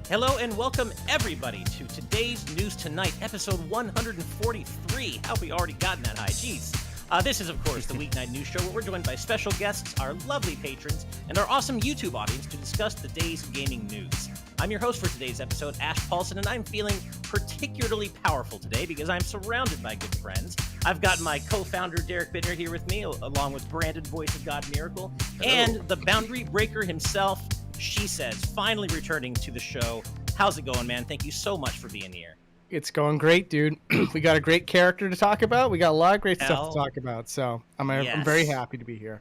Hello and welcome everybody to today's News Tonight, episode 143. How have we already gotten that high? Jeez. This is, of course, the weeknight news show where we're joined by special guests, our lovely patrons, and our awesome YouTube audience to discuss the day's gaming news. I'm your host for today's episode, Ash Paulson, and I'm feeling particularly powerful today because I'm surrounded by good friends. I've got my co-founder, Derek Bittner, here with me, along with Brandon, voice of God Miracle, and the boundary breaker himself, Shesez, finally returning to the show. How's it going, man? Thank you so much for being here. It's going great, dude. We got a great character to talk about. We got a lot of great stuff to talk about. So I'm very happy to be here.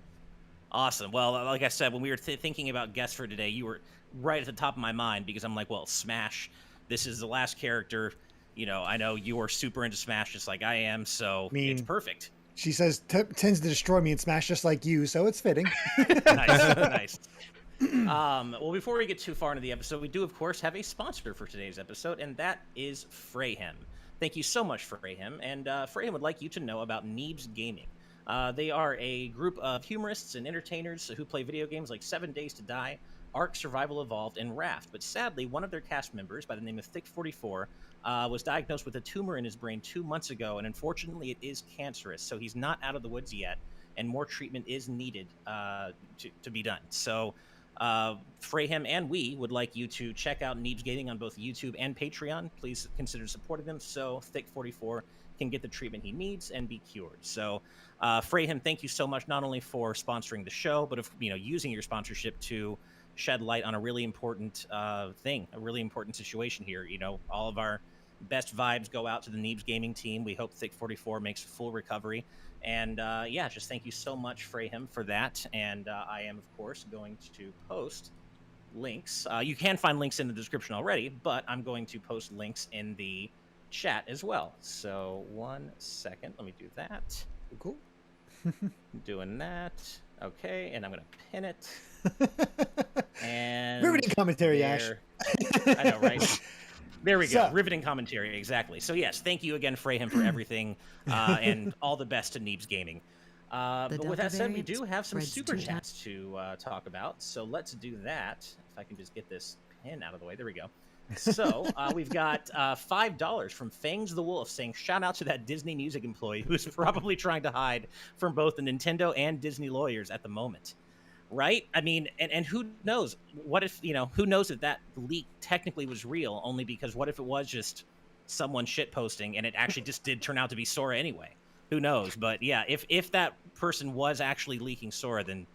Awesome. Well, like I said, when we were thinking about guests for today, you were right at the top of my mind because I'm like, well, Smash, this is the last character. You know, I know you are super into Smash just like I am, so it's perfect. She says tends to destroy me in Smash just like you, so it's fitting. Nice. Well, before we get too far into the episode, we do, of course, have a sponsor for today's episode, and that is Freyhem. Thank you so much, Freyhem. And Freyhem would like you to know about Neebs Gaming. They are a group of humorists and entertainers who play video games like 7 Days to Die, Ark Survival Evolved, and Raft. But sadly, one of their cast members, by the name of Thick44, was diagnosed with a tumor in his brain 2 months ago, and unfortunately, it is cancerous. So he's not out of the woods yet, and more treatment is needed to be done. So Freyhem and we would like you to check out Neebs Gaming on both YouTube and Patreon. Please consider supporting them so Thick44 can get the treatment he needs and be cured. So Freyhem, thank you so much, not only for sponsoring the show, but using your sponsorship to shed light on a really important thing, a really important situation here. You know, all of our best vibes go out to the Neebs Gaming team. We hope Thick44 makes a full recovery. And just thank you so much, Freyhem, for that. And I am, of course, going to post links. You can find links in the description already, but I'm going to post links in the chat as well. So 1 second. Let me do that. Cool. Doing that. Okay, and I'm going to pin it. And riveting commentary, Ash. I know, right? There we go. Riveting commentary, exactly. So yes, thank you again, Freyhem, for everything, and all the best to Neebs Gaming. But with that said, we do have some super chats to talk about. So let's do that. If I can just get this pin out of the way. There we go. So we've got $5 from Fangs the Wolf saying, shout out to that Disney music employee who's probably trying to hide from both the Nintendo and Disney lawyers at the moment. Right? I mean, and who knows? What if, who knows if that leak technically was real, only because what if it was just someone shitposting and it actually just did turn out to be Sora anyway? Who knows? But yeah, if that person was actually leaking Sora, then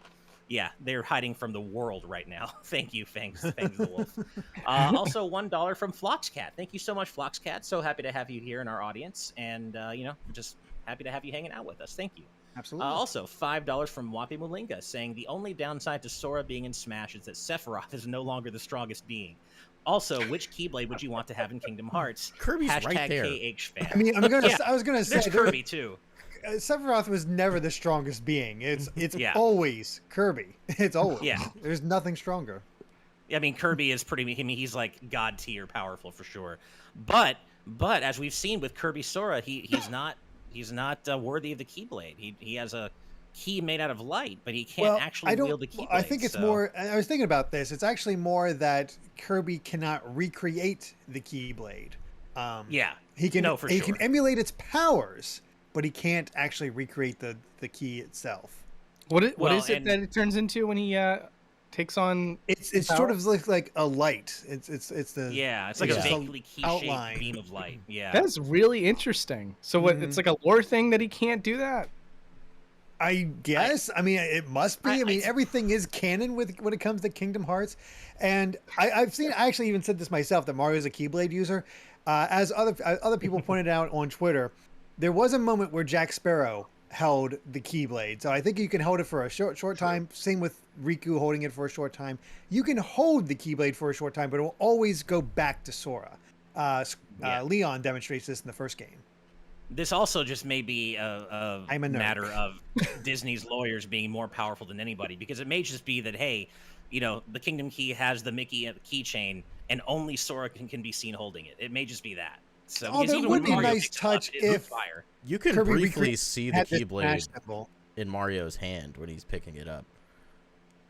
yeah, they're hiding from the world right now. Thank you, Fangs the Wolf. Also, $1 from Floxcat. Thank you so much, Floxcat. So happy to have you here in our audience, and just happy to have you hanging out with us. Thank you. Absolutely. Also, $5 from Wapi Mulinga saying the only downside to Sora being in Smash is that Sephiroth is no longer the strongest being. Also, which Keyblade would you want to have in Kingdom Hearts? Kirby's right there. KHFan. I mean, I was gonna say there's Kirby too. Sephiroth was never the strongest being. It's always Kirby. It's always There's nothing stronger. I mean, Kirby is pretty. I mean, he's like god tier powerful for sure. But as we've seen with Kirby Sora, he's not. He's not worthy of the Keyblade. He has a key made out of light, but he can't actually wield the Keyblade. I think it's more. I was thinking about this. It's actually more that Kirby cannot recreate the Keyblade. He can. He can emulate its powers, but he can't actually recreate the key itself. What is it that it turns into when he takes on? It's sort of like a light. It's like a vaguely key-shaped beam of light. Yeah, that's really interesting. So what? It's like a lore thing that he can't do that. I guess. I mean, it must be. I mean, everything is canon when it comes to Kingdom Hearts, and I've seen. I actually even said this myself that Mario's a Keyblade user. As other people pointed out on Twitter, there was a moment where Jack Sparrow held the Keyblade. So I think you can hold it for a short time. Same with Riku holding it for a short time. You can hold the Keyblade for a short time, but it will always go back to Sora. Leon demonstrates this in the first game. This also just may be a matter of Disney's lawyers being more powerful than anybody, because it may just be that, hey, the Kingdom Key has the Mickey keychain, and only Sora can be seen holding it. It may just be that. So that would be a nice touch if you can briefly see the Keyblade in Mario's hand when he's picking it up.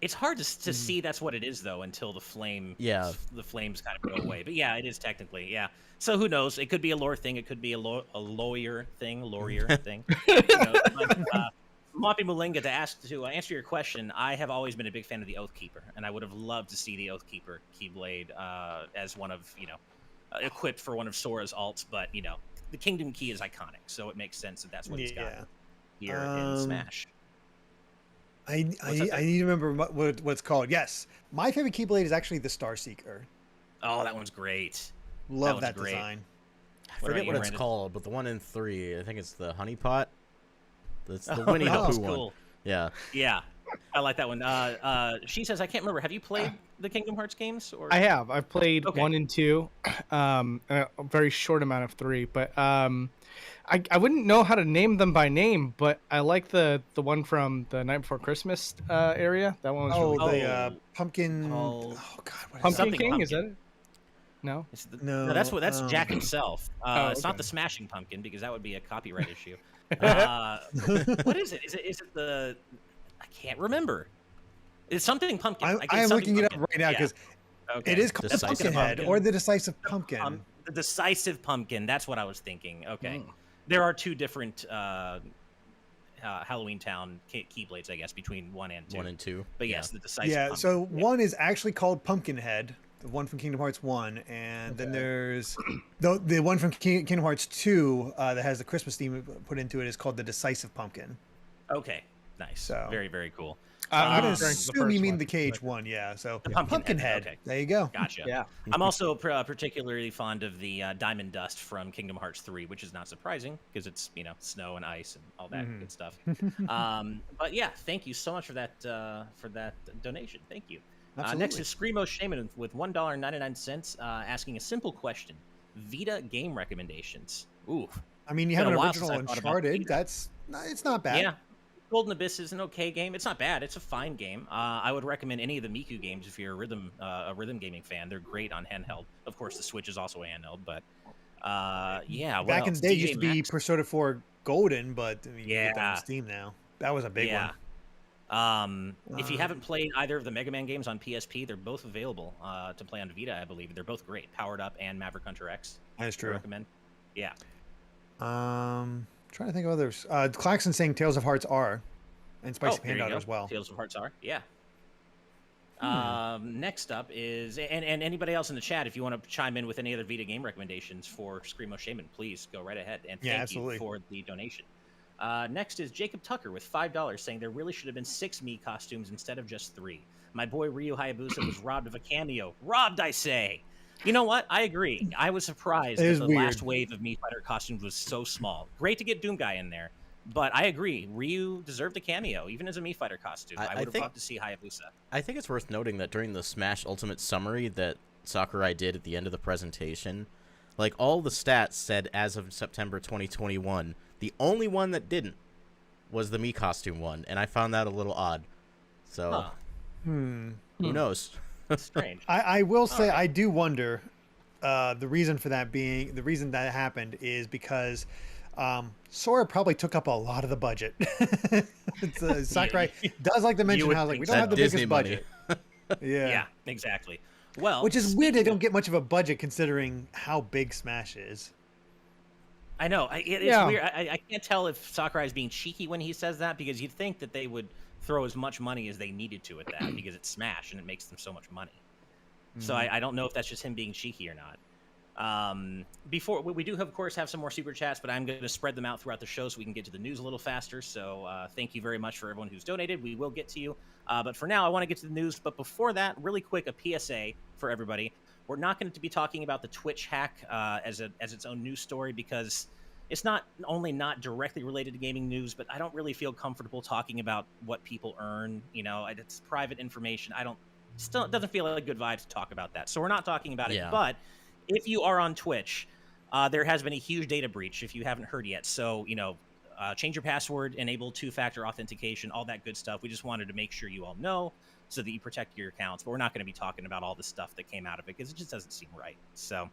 It's hard to see that's what it is though until the flames kind of go away. But yeah, it is technically, yeah. So who knows? It could be a lore thing. It could be a lawyer thing. Who knows? But, Moppy Malinga, to answer your question, I have always been a big fan of the Oathkeeper, and I would have loved to see the Oathkeeper Keyblade as one of equipped for one of Sora's alts. But the Kingdom Key is iconic, so it makes sense that that's what he's got here in Smash. I need to remember what it's called. Yes, my favorite Keyblade is actually the Star Seeker. Oh, that one's great. Love that design. I forget what it's called, but the one in 3, I think it's the Honey Pot. That's the Winnie the Pooh one. Cool. Yeah. Yeah. I like that one. She says, I can't remember. Have you played the Kingdom Hearts games? Or? I have. I've played 1 and 2, a very short amount of 3. But I wouldn't know how to name them by name, but I like the one from the Night Before Christmas area. That one was really cool. The pumpkin. Oh God, what is Pumpkin King? Pumpkin. Is that it? No. No, that's Jack himself. It's not the Smashing Pumpkin because that would be a copyright issue. What is it? Is it the? I can't remember. It's something pumpkin. I am looking it up right now because it is called the Pumpkinhead or the Decisive Pumpkin. The Decisive Pumpkin. That's what I was thinking. Okay, there are 2 different Halloween Town Keyblades, I guess, between 1 and 2. 1 and 2. But yes, the Decisive. Yeah. Pumpkin. So 1 is actually called Pumpkinhead. The one from Kingdom Hearts 1, and then there's the one from Kingdom Hearts 2 that has the Christmas theme put into it is called the Decisive Pumpkin. Okay, nice. So very, very cool. I'm going to assume you mean the Cage one, yeah. So Pumpkinhead. Okay. There you go. Gotcha. Yeah. I'm also particularly fond of the Diamond Dust from Kingdom Hearts 3, which is not surprising because it's snow and ice and all that good stuff. But yeah, thank you so much for that donation. Thank you. Next is Screamo Shaman with $1.99 asking a simple question: Vita game recommendations. Ooh, I mean, you have an original Uncharted. It's not bad. Yeah, Golden Abyss is an okay game. It's not bad. It's a fine game. I would recommend any of the Miku games if you're a rhythm gaming fan. They're great on handheld. Of course, the Switch is also a handheld, but yeah. Back in the day, it used to be Persona 4 Golden, but I mean, you get that on Steam now. That was a big one. If you haven't played either of the Mega Man games on PSP, they're both available to play on Vita, I believe. They're both great. Powered Up and Maverick Hunter X. That's true. I recommend. Yeah. Trying to think of others. Claxon saying Tales of Hearts R, and Spicy Panda as well. Tales of Hearts R, yeah. Next up is, and anybody else in the chat, if you want to chime in with any other Vita game recommendations for Screamo Shaman, please go right ahead. And thank you for the donation. Next is Jacob Tucker with $5 saying there really should have been 6 Mii costumes instead of just 3. My boy Ryu Hayabusa was robbed of a cameo. Robbed, I say. You know what? I agree. I was surprised that the last wave of Mii Fighter costumes was so small. Great to get Doom Guy in there, but I agree. Ryu deserved a cameo, even as a Mii Fighter costume. I would have loved to see Hayabusa. I think it's worth noting that during the Smash Ultimate summary that Sakurai did at the end of the presentation, like all the stats said as of September 2021. The only one that didn't was the Mii costume one, and I found that a little odd. So, who knows? Strange. I will say I do wonder the reason for that being the reason that happened is because Sora probably took up a lot of the budget. Sakurai does like to mention how we don't have the biggest budget. Yeah, exactly. Well, which is weird. They don't get much of a budget considering how big Smash is. I know. It's weird. I can't tell if Sakurai is being cheeky when he says that, because you'd think that they would throw as much money as they needed to at that because it's Smash and it makes them so much money. So I don't know if that's just him being cheeky or not. Before we do, of course, have some more super chats, but I'm going to spread them out throughout the show so we can get to the news a little faster. So thank you very much for everyone who's donated. We will get to you. But for now, I want to get to the news. But before that, really quick, a PSA for everybody. We're not going to be talking about the Twitch hack as its own news story because it's not only not directly related to gaming news, but I don't really feel comfortable talking about what people earn. You know, it's private information. It doesn't feel like good vibes to talk about that. So we're not talking about it. But if you are on Twitch, there has been a huge data breach if you haven't heard yet. So, change your password, enable 2-factor authentication, all that good stuff. We just wanted to make sure you all know so that you protect your accounts. But we're not going to be talking about all the stuff that came out of it because it just doesn't seem right. So,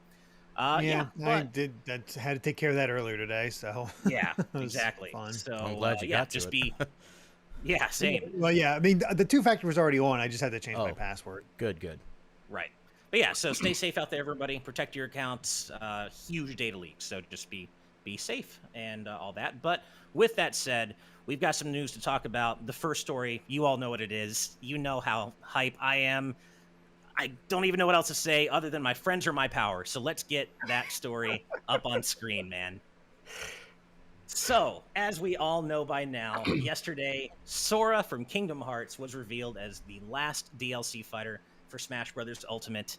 I had to take care of that earlier today. So yeah, exactly. Fun. So I'm glad you got to just it. be Yeah, same. Well, yeah. I mean, the two-factor was already on. I just had to change my Oh. password. Good. Right. But yeah, so stay safe out there, everybody. Protect your accounts. Huge data leaks, so just be safe and all that. But with that said, we've got some news to talk about. The first story, you all know what it is. You know how hype I am. I don't even know what else to say other than my friends are my power. So let's get that story up on screen, man. So, as we all know by now, yesterday, Sora from Kingdom Hearts was revealed as the last DLC fighter for Smash Bros. Ultimate.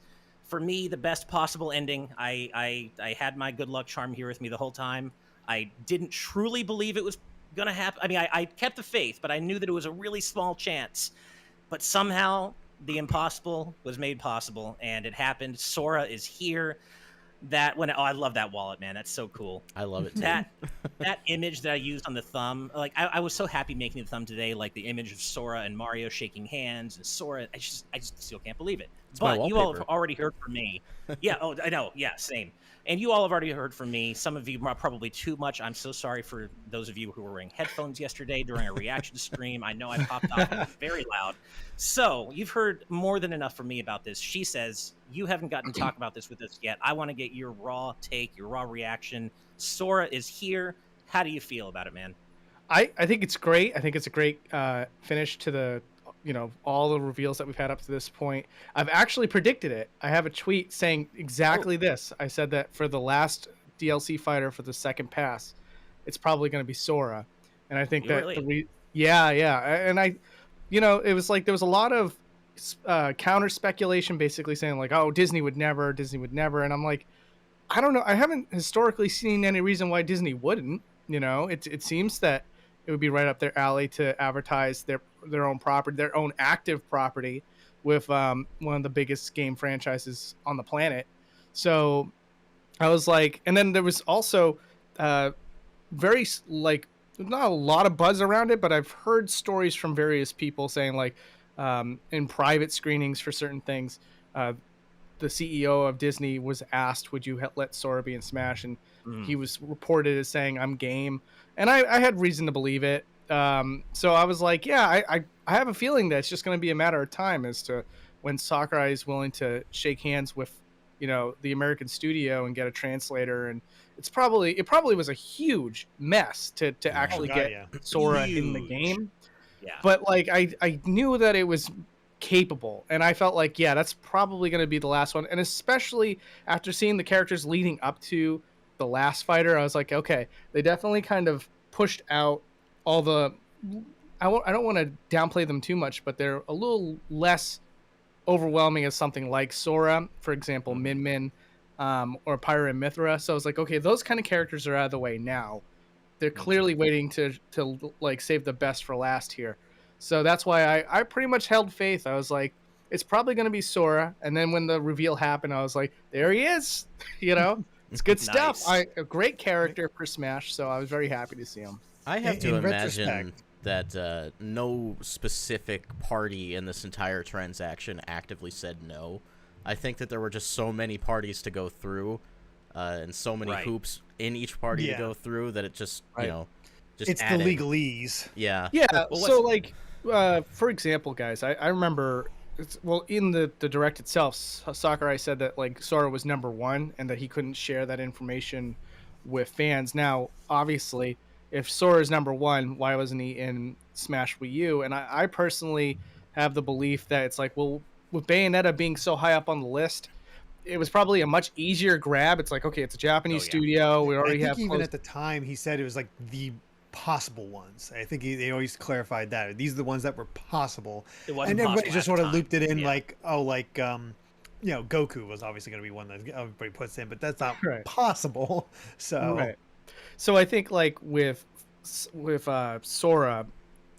For me, the best possible ending. I had my good luck charm here with me the whole time. I didn't truly believe it was going to happen. I mean, I kept the faith, but I knew that it was a really small chance. But somehow, the impossible was made possible, and it happened. Sora is here. I love that wallet, man. That's so cool. I love it too. That image that I used on the thumb, like I was so happy making the thumb today, like the image of Sora and Mario shaking hands, and Sora. I just still can't believe it. It's my But you all wallpaper. have already heard from me. Yeah. Oh, I know. Yeah. Same. And you all have already heard from me. Some of you probably too much. I'm so sorry for those of you who were wearing headphones yesterday during a reaction stream. I know I popped off and was very loud. So you've heard more than enough from me about this. She says you haven't gotten to talk about this with us yet. I want to get your raw take, your raw reaction. Sora is here. How do you feel about it, man? I think it's great. I think it's a great finish to the, all the reveals that we've had up to this point. I've actually predicted it. I have a tweet saying exactly this. I said that for the last DLC fighter for the second pass, it's probably going to be Sora. And I think yeah. And it was like there was a lot of counter speculation basically saying like, oh, Disney would never. And I'm like, I don't know. I haven't historically seen any reason why Disney wouldn't. It seems that it would be right up their alley to advertise their own property, their own active property with one of the biggest game franchises on the planet. So I was like, and then there was also very like not a lot of buzz around it, but I've heard stories from various people saying like in private screenings for certain things, the CEO of Disney was asked, would you let Sora be in Smash? And he was reported as saying, I'm game. And I had reason to believe it. So I was like, yeah, I have a feeling that it's just going to be a matter of time as to when Sakurai is willing to shake hands with, the American studio and get a translator. And it probably was a huge mess to actually get Sora in the game. Yeah. But like, I knew that it was capable, and I felt like, yeah, that's probably going to be the last one. And especially after seeing the characters leading up to the last fighter, I was like, okay, they definitely kind of pushed out all the, I don't want to downplay them too much, but they're a little less overwhelming as something like Sora, for example, Min Min, or Pyra and Mithra. So I was like, okay, those kind of characters are out of the way now. They're clearly waiting to like save the best for last here. So that's why I pretty much held faith. I was like, it's probably going to be Sora. And then when the reveal happened, I was like, there he is. It's good stuff. A great character for Smash. So I was very happy to see him. I have to imagine that no specific party in this entire transaction actively said no. I think that there were just so many parties to go through and so many hoops in each party to go through that it just, just it's added. The legalese. Yeah. Yeah. So like, for example, guys, I remember, in the direct itself, Sakurai said that like Sora was #1 and that he couldn't share that information with fans. Now, obviously, if Sora is #1, why wasn't he in Smash Wii U? And I personally have the belief that it's like, well, with Bayonetta being so high up on the list, it was probably a much easier grab. It's like, okay, it's a Japanese studio. We already have. Even at the time, he said it was like the possible ones. I think they always clarified that these are the ones that were possible, and everybody just sort of looped it in like, Goku was obviously going to be one that everybody puts in, but that's not possible. So I think like with Sora,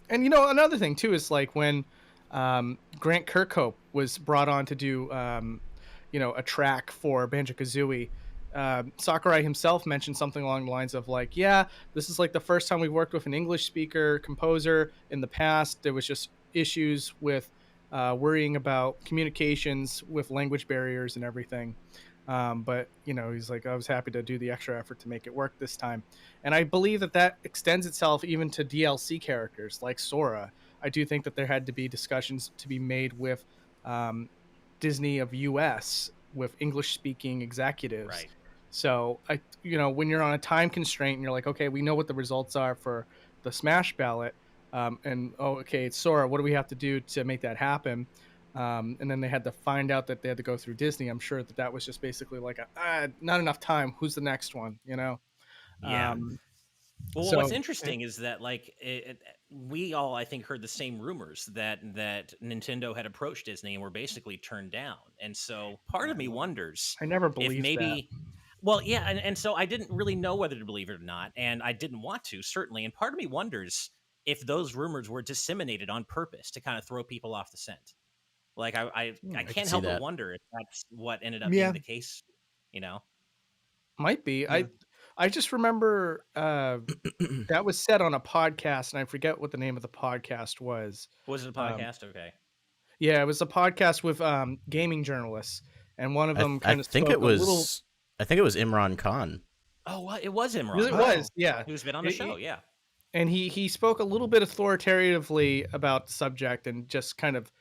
and another thing too is like when Grant Kirkhope was brought on to do a track for Banjo-Kazooie. Sakurai himself mentioned something along the lines of like, yeah, this is like the first time we've worked with an English speaker composer. In the past, there was just issues with worrying about communications with language barriers and everything. But he's like, I was happy to do the extra effort to make it work this time. And I believe that extends itself even to DLC characters like Sora. I do think that there had to be discussions to be made with Disney of US with English speaking executives. Right. So when you're on a time constraint and you're like, okay, we know what the results are for the Smash ballot, okay, it's Sora. What do we have to do to make that happen? And then they had to find out that they had to go through Disney. I'm sure that was just basically like not enough time. Who's the next one? Yeah. Well, So what's interesting is that like we all, I think, heard the same rumors that Nintendo had approached Disney and were basically turned down. And so part of me wonders I never if believed maybe, well, yeah, and so I didn't really know whether to believe it or not, and I didn't want to, certainly. And part of me wonders if those rumors were disseminated on purpose to kind of throw people off the scent. Like I can't help but wonder if that's what ended up being the case. Might be. I just remember that was said on a podcast, and I forget what the name of the podcast was. Was it a podcast? Okay. Yeah, it was a podcast with gaming journalists, and one of them I think it was Imran Khan. Oh, well, it was Imran. It was, yeah. Who's been on the show, yeah. And he spoke a little bit authoritatively about the subject and just kind of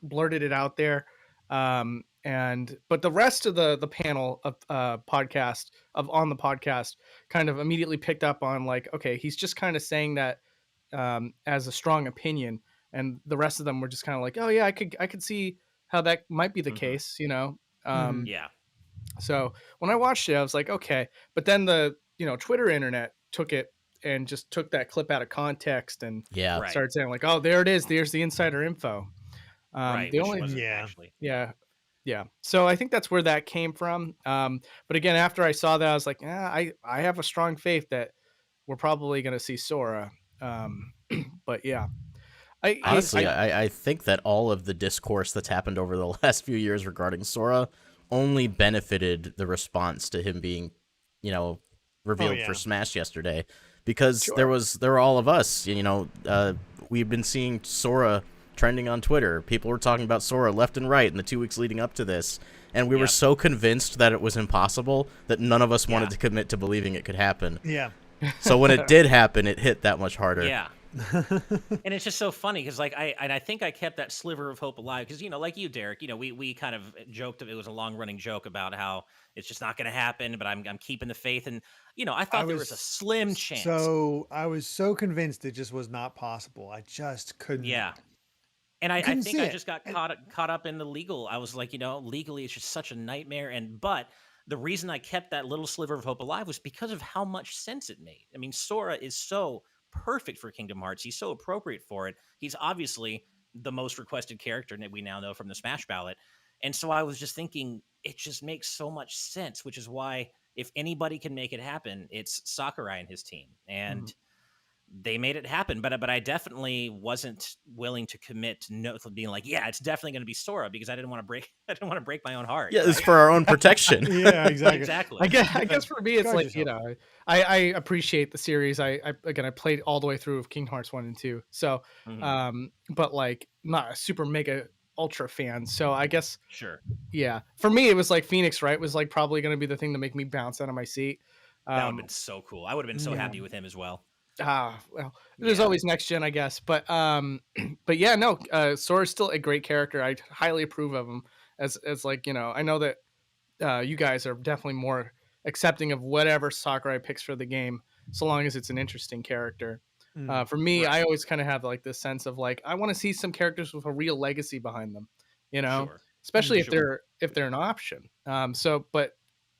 blurted it out there. But the rest of the panel of on the podcast kind of immediately picked up on like, okay, he's just kind of saying that as a strong opinion, and the rest of them were just kind of like, oh yeah, I could see how that might be the case, Yeah. So when I watched it, I was like, okay, but then the Twitter internet took it and just took that clip out of context and started saying like, oh, there it is, there's the insider info. Right. Yeah. So I think that's where that came from. But again, after I saw that, I was like, I have a strong faith that we're probably going to see Sora. But yeah, Honestly, I think that all of the discourse that's happened over the last few years regarding Sora only benefited the response to him being, revealed for Smash yesterday, because there were all of us, we've been seeing Sora trending on Twitter. People were talking about Sora left and right in the 2 weeks leading up to this, and we were so convinced that it was impossible that none of us wanted to commit to believing it could happen. Yeah. So when it did happen, it hit that much harder. Yeah. And it's just so funny because like I think I kept that sliver of hope alive because like you, Derek, we kind of joked, it was a long running joke about how it's just not going to happen, but I'm keeping the faith, and I thought there was a slim chance. So I was so convinced it just was not possible. I just couldn't. Yeah. And I think I just got caught up in the legal. I was like, legally it's just such a nightmare. But the reason I kept that little sliver of hope alive was because of how much sense it made. I mean, Sora is so perfect for Kingdom Hearts. He's so appropriate for it. He's obviously the most requested character that we now know from the Smash ballot. And so I was just thinking, it just makes so much sense, which is why if anybody can make it happen, it's Sakurai and his team. And they made it happen, but I definitely wasn't willing to commit to being like, yeah, it's definitely going to be Sora, because I didn't want to break my own heart. Yeah, it's for our own protection. Yeah, exactly. Exactly. I guess for me, it's like, I appreciate the series. I played all the way through of Kingdom Hearts 1 and 2. So, but like not a super mega ultra fan. So I guess, yeah, for me, it was like Phoenix, right? Was like probably going to be the thing to make me bounce out of my seat. That would have been so cool. I would have been so happy with him as well. Well, there's always next gen, I guess, but yeah, no, Sora's still a great character. I highly approve of him as like, I know that you guys are definitely more accepting of whatever Sakurai picks for the game, so long as it's an interesting character. For me, I always kind of have like this sense of like, I want to see some characters with a real legacy behind them, especially if they're an option. But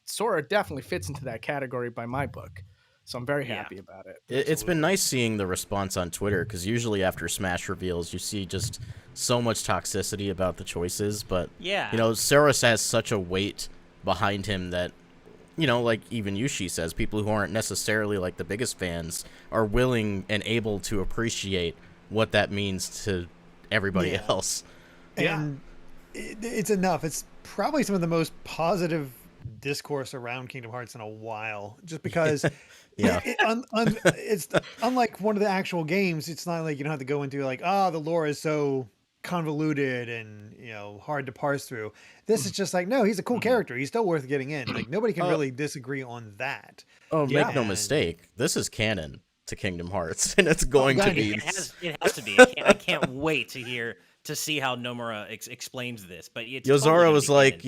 Sora definitely fits into that category by my book. So I'm very happy about it. It's been nice seeing the response on Twitter, because usually after Smash reveals, you see just so much toxicity about the choices. But, Sora has such a weight behind him that, like even Yushi says, people who aren't necessarily like the biggest fans are willing and able to appreciate what that means to everybody else. And it's enough. It's probably some of the most positive discourse around Kingdom Hearts in a while, just because it's unlike one of the actual games. It's not like you don't have to go into like, the lore is so convoluted and hard to parse through. This is just like, no, he's a cool character. He's still worth getting in. Like nobody can really disagree on that. Oh, Yeah. make no mistake. This is canon to Kingdom Hearts, and it's going to be. It has to be. I can't wait to see how Nomura explains this. But it's Yozora was like,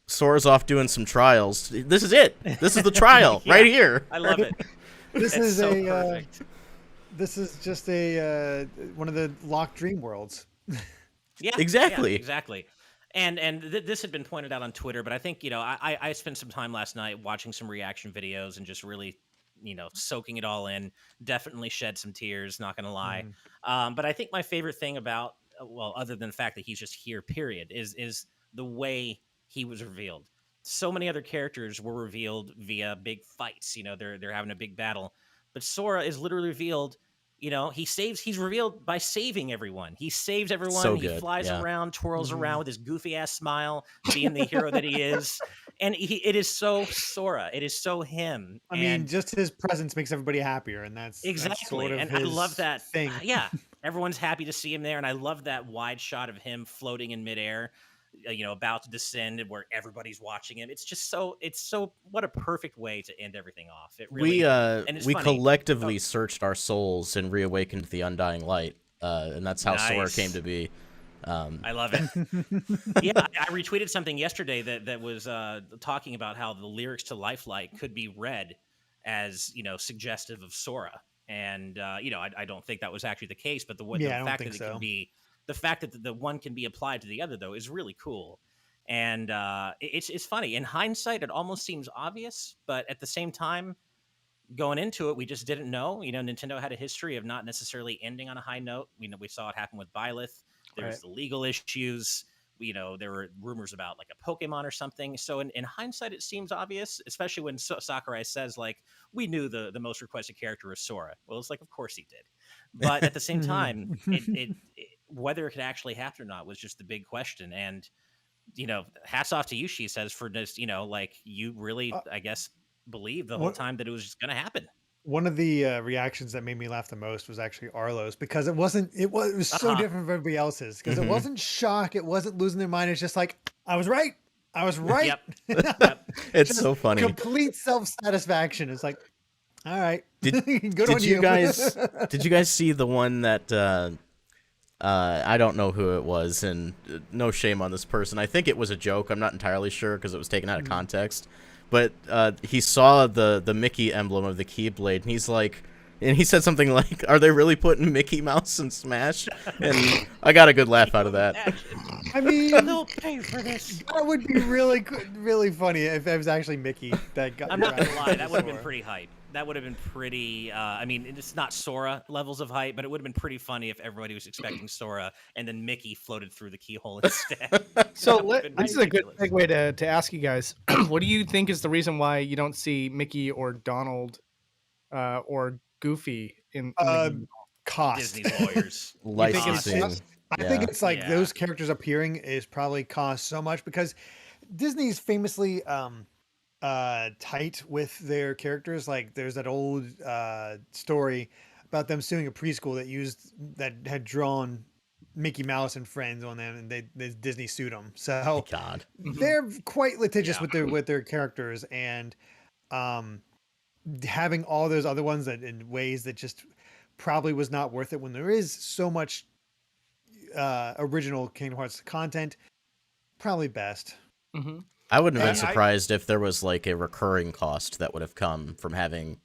Sora's off doing some trials. This is it. This is the trial right here. I love it. This It's is so a perfect. this is just a one of the locked dream worlds. Yeah, Exactly. yeah, exactly. And this had been pointed out on Twitter, but I think I spent some time last night watching some reaction videos and just really soaking it all in. Definitely shed some tears, not gonna lie. But I think my favorite thing about other than the fact that he's just here, period, is the way he was revealed. So many other characters were revealed via big fights. They're having a big battle, but Sora is literally revealed. He's revealed by saving everyone. He saves everyone. So he good, flies yeah. around, twirls around with his goofy ass smile, being the hero that he is. And it is so Sora. It is so him. I mean, just his presence makes everybody happier, and that's exactly. sort of And his I love that thing. Yeah, everyone's happy to see him there, and I love that wide shot of him floating in midair. About to descend, where everybody's watching him. It's just so. What a perfect way to end everything off. It really. We collectively searched our souls and reawakened the undying light, and that's how Sora came to be. I love it. Yeah, I retweeted something yesterday that was talking about how the lyrics to Lifelight could be read as suggestive of Sora, and I don't think that was actually the case, but the fact that it can be. The fact that the one can be applied to the other, though, is really cool. And it's funny. In hindsight, it almost seems obvious, but at the same time, going into it, we just didn't know. Nintendo had a history of not necessarily ending on a high note. We saw it happen with Byleth. There's the legal issues. There were rumors about like a Pokemon or something. So in hindsight, it seems obvious, especially when Sakurai says, like, we knew the most requested character was Sora. Well, it's like, of course he did. But at the same time, whether it could actually happen or not was just the big question. And, hats off to you, Shesez, for just, like you really, I guess, believed the whole time that it was just going to happen. One of the reactions that made me laugh the most was actually Arlo's, because it was so different from everybody else's, because it wasn't shock. It wasn't losing their mind. It's just like, I was right. I was right. Yep. It's so funny. Complete self-satisfaction. It's like, all right. Did you guys see the one that I don't know who it was, and no shame on this person. I think it was a joke. I'm not entirely sure because it was taken out of context. But he saw the Mickey emblem of the Keyblade, and he said something like, "Are they really putting Mickey Mouse in Smash?" And I got a good laugh out of that. I mean, they'll pay for this. That would be really, really funny if it was actually Mickey that got. I'm not gonna lie, that would have been pretty hype. That would have been pretty. I mean, it's not Sora levels of hype, but it would have been pretty funny if everybody was expecting Sora and then Mickey floated through the keyhole instead. So this is a good segue to ask you guys. What do you think is the reason why you don't see Mickey or Donald or Goofy in cost? Disney's lawyers. Licensing. I think it's like those characters appearing is probably cost so much because Disney's famously tight with their characters. Like there's that old story about them suing a preschool that had drawn Mickey Mouse and friends on them, and they Disney sued them. So God, they're quite litigious with their characters, and having all those other ones that in ways that just probably was not worth it when there is so much original Kingdom Hearts content. Probably best. Mm-hmm. I wouldn't have been surprised if there was like a recurring cost that would have come from having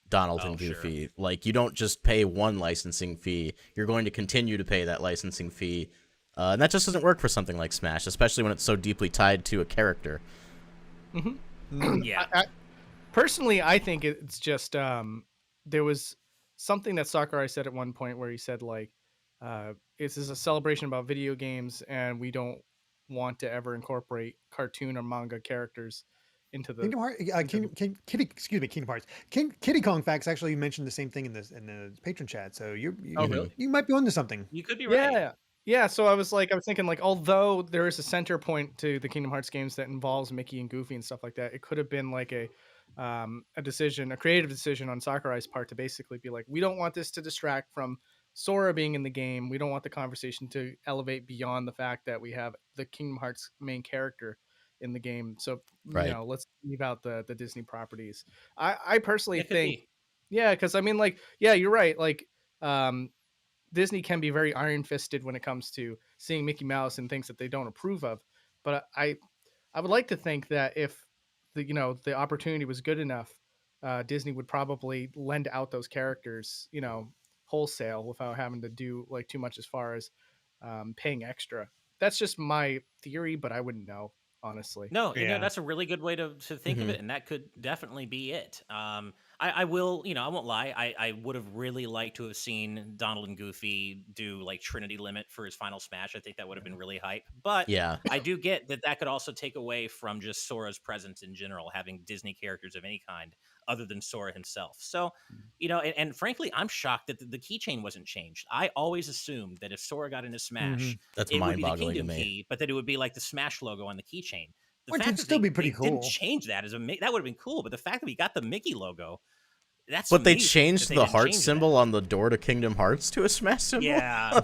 Donald and Goofy. Sure. Like you don't just pay one licensing fee; you're going to continue to pay that licensing fee, and that just doesn't work for something like Smash, especially when it's so deeply tied to a character. Mm-hmm. Yeah. Personally, I think it's just there was something that Sakurai said at one point where he said like, "This is a celebration about video games, and we don't want to ever incorporate cartoon or manga characters into the Kingdom Hearts. Kingdom Hearts. Kitty Kong Facts actually mentioned the same thing in the patron chat. So you might be onto something. You could be right. Yeah. So I was thinking like, although there is a center point to the Kingdom Hearts games that involves Mickey and Goofy and stuff like that, it could have been like a creative decision on Sakurai's part to basically be like, we don't want this to distract from Sora being in the game, we don't want the conversation to elevate beyond the fact that we have the Kingdom Hearts main character in the game. So, Right. let's leave out the Disney properties. I personally It could think, be. yeah, because I mean, like, yeah, you're right. Like, um, Disney can be very iron fisted when it comes to seeing Mickey Mouse and things that they don't approve of. But I would like to think that if the opportunity was good enough, Disney would probably lend out those characters, wholesale without having to do like too much as far as paying extra. That's just my theory, but I wouldn't know, honestly. No, Yeah. that's a really good way to think of Hmm. it, and that could definitely be it. I will, I won't lie. I would have really liked to have seen Donald and Goofy do like Trinity Limit for his final smash. I think that would have been really hype. But Yeah. I do get that that could also take away from just Sora's presence in general, having Disney characters of any kind other than Sora himself. So, and frankly, I'm shocked that the keychain wasn't changed. I always assumed that if Sora got into Hmm. Smash, That's it would be the mind-boggling to Kingdom me. key, but that it would be like the Smash logo on the keychain. The Which fact would that still be they pretty didn't cool. change that that would have been cool. But the fact that we got the Mickey logo, that's But they amazing that changed they the didn't heart change symbol that. on the door to Kingdom Hearts to a Smash symbol. Yeah,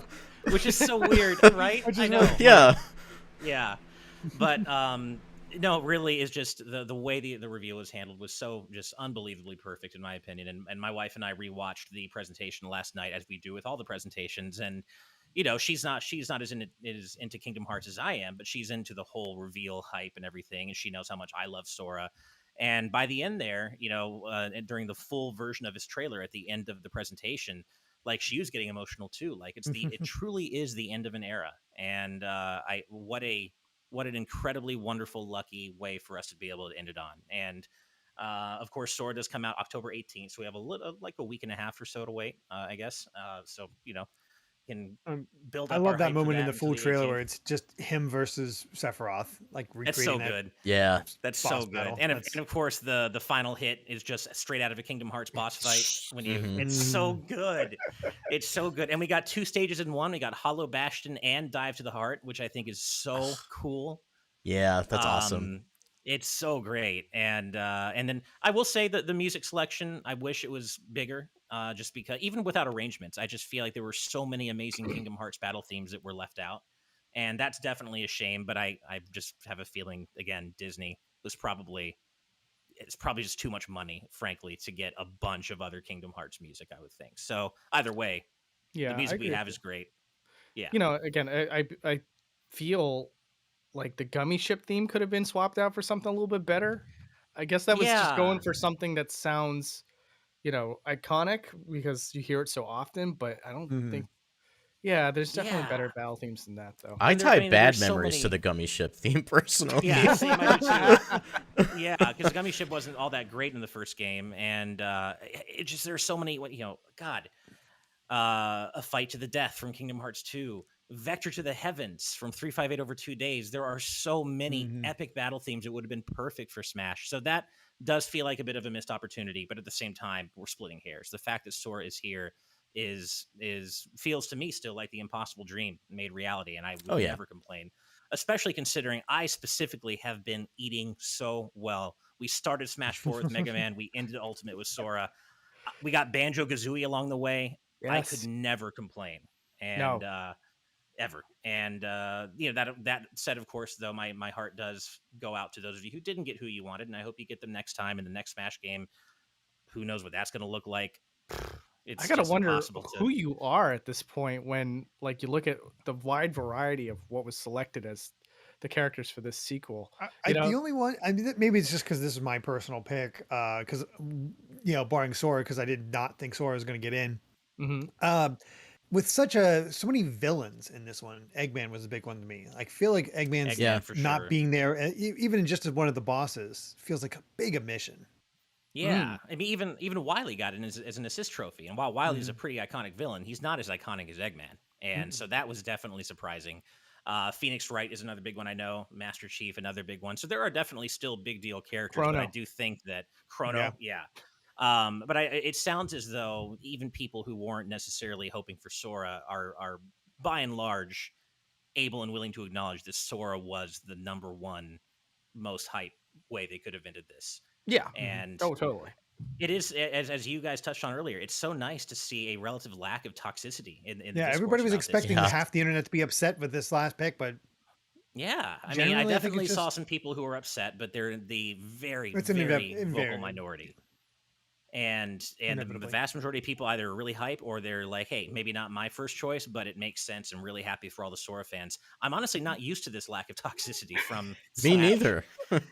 which is so weird, right? Which is I know. really- Yeah. Yeah, but no, really is just the way the reveal was handled was so just unbelievably perfect in my opinion. And my wife and I rewatched the presentation last night, as we do with all the presentations. And she's not as into Kingdom Hearts as I am, but she's into the whole reveal hype and everything, and she knows how much I love Sora. And by the end there, and during the full version of his trailer at the end of the presentation, like she was getting emotional too. Like it truly is the end of an era. And what an incredibly wonderful, lucky way for us to be able to end it on. And of course, Sora does come out October 18th, so we have like a week and a half or so to wait, I guess. So can Um, build I up our love that hype for moment in that the until full the trailer 18th. where it's just him versus Sephiroth, like That's so recreating that good. Yeah. That's boss so good. battle. And That's of course the final hit is just straight out of a Kingdom Hearts boss fight. When Mhm. it's so good. It's so good. And we got two stages in one. We got Hollow Bastion and Dive to the Heart, which I think is so cool. Yeah, that's awesome. It's so great. And then I will say that the music selection, I wish it was bigger. Just because even without arrangements, I just feel like there were so many amazing Kingdom Hearts battle themes that were left out. And that's definitely a shame, but I just have a feeling again, Disney it's probably just too much money, frankly, to get a bunch of other Kingdom Hearts music, I would think. So either way, the Yeah, I music we agree with have you. is great. Yeah. Again, I feel like the gummy ship theme could have been swapped out for something a little bit better. I guess that was just Yeah. going for something that sounds, iconic because you hear it so often, but I don't Mhm. think. Yeah, there's definitely Yeah. better battle themes than that, though. I And tie bad there's so memories to many. the gummy ship theme personally. Yeah, same. I do too. Yeah, because Gummy Ship wasn't all that great in the first game, and it just there's so many. God, a fight to the death from Kingdom Hearts 2, Vector to the Heavens from 358 over 2 days. There are so many Mhm. epic battle themes that would have been perfect for Smash. So that does feel like a bit of a missed opportunity, but at the same time, we're splitting hairs. The fact that Sora is here is feels to me still like the impossible dream made reality, and I would Oh, yeah. never complain. Especially considering I specifically have been eating so well. We started Smash 4 with Mega Man. We ended Ultimate with Sora. We got Banjo Kazooie along the way. I could Yes. never complain, and No. ever. And that said, of course, though, my heart does go out to those of you who didn't get who you wanted, and I hope you get them next time in the next Smash game. Who knows what that's going to look like? I It's gotta just wonder impossible to. who you are at this point when, like, you look at the wide variety of what was selected as the characters for this sequel. The only one, I mean, maybe it's just because this is my personal pick, because barring Sora, because I did not think Sora was going to get in. Mhm. With so many villains in this one, Eggman was a big one to me. I feel like Eggman's Yeah. For not sure. being there, even just as one of the bosses, feels like a big omission. Yeah, I mean, even Wily got it as an assist trophy, and while Wily's a pretty iconic villain, he's not as iconic as Eggman, and so that was definitely surprising. Phoenix Wright is another big one I know. Master Chief, another big one. So there are definitely still big deal characters, but I Chrono. do think that Chrono, yeah. But it sounds as though even people who weren't necessarily hoping for Sora are by and large able and willing to acknowledge that Sora was the number one most hype way they could have ended this. Yeah. And Oh, totally. It is, as you guys touched on earlier, it's so nice to see a relative lack of toxicity in the Yeah, discourse everybody was about this. expecting Yeah. half the internet to be upset with this last pick, but Yeah, I mean, I generally, I think definitely it's saw just some people who were upset, but they're the very, it's very vocal invariant, minority. And the inevitably. vast majority of people either are really hype or they're like, hey, maybe not my first choice, but it makes sense. I'm really happy for all the Sora fans. I'm honestly not used to this lack of toxicity from Me Smash. neither.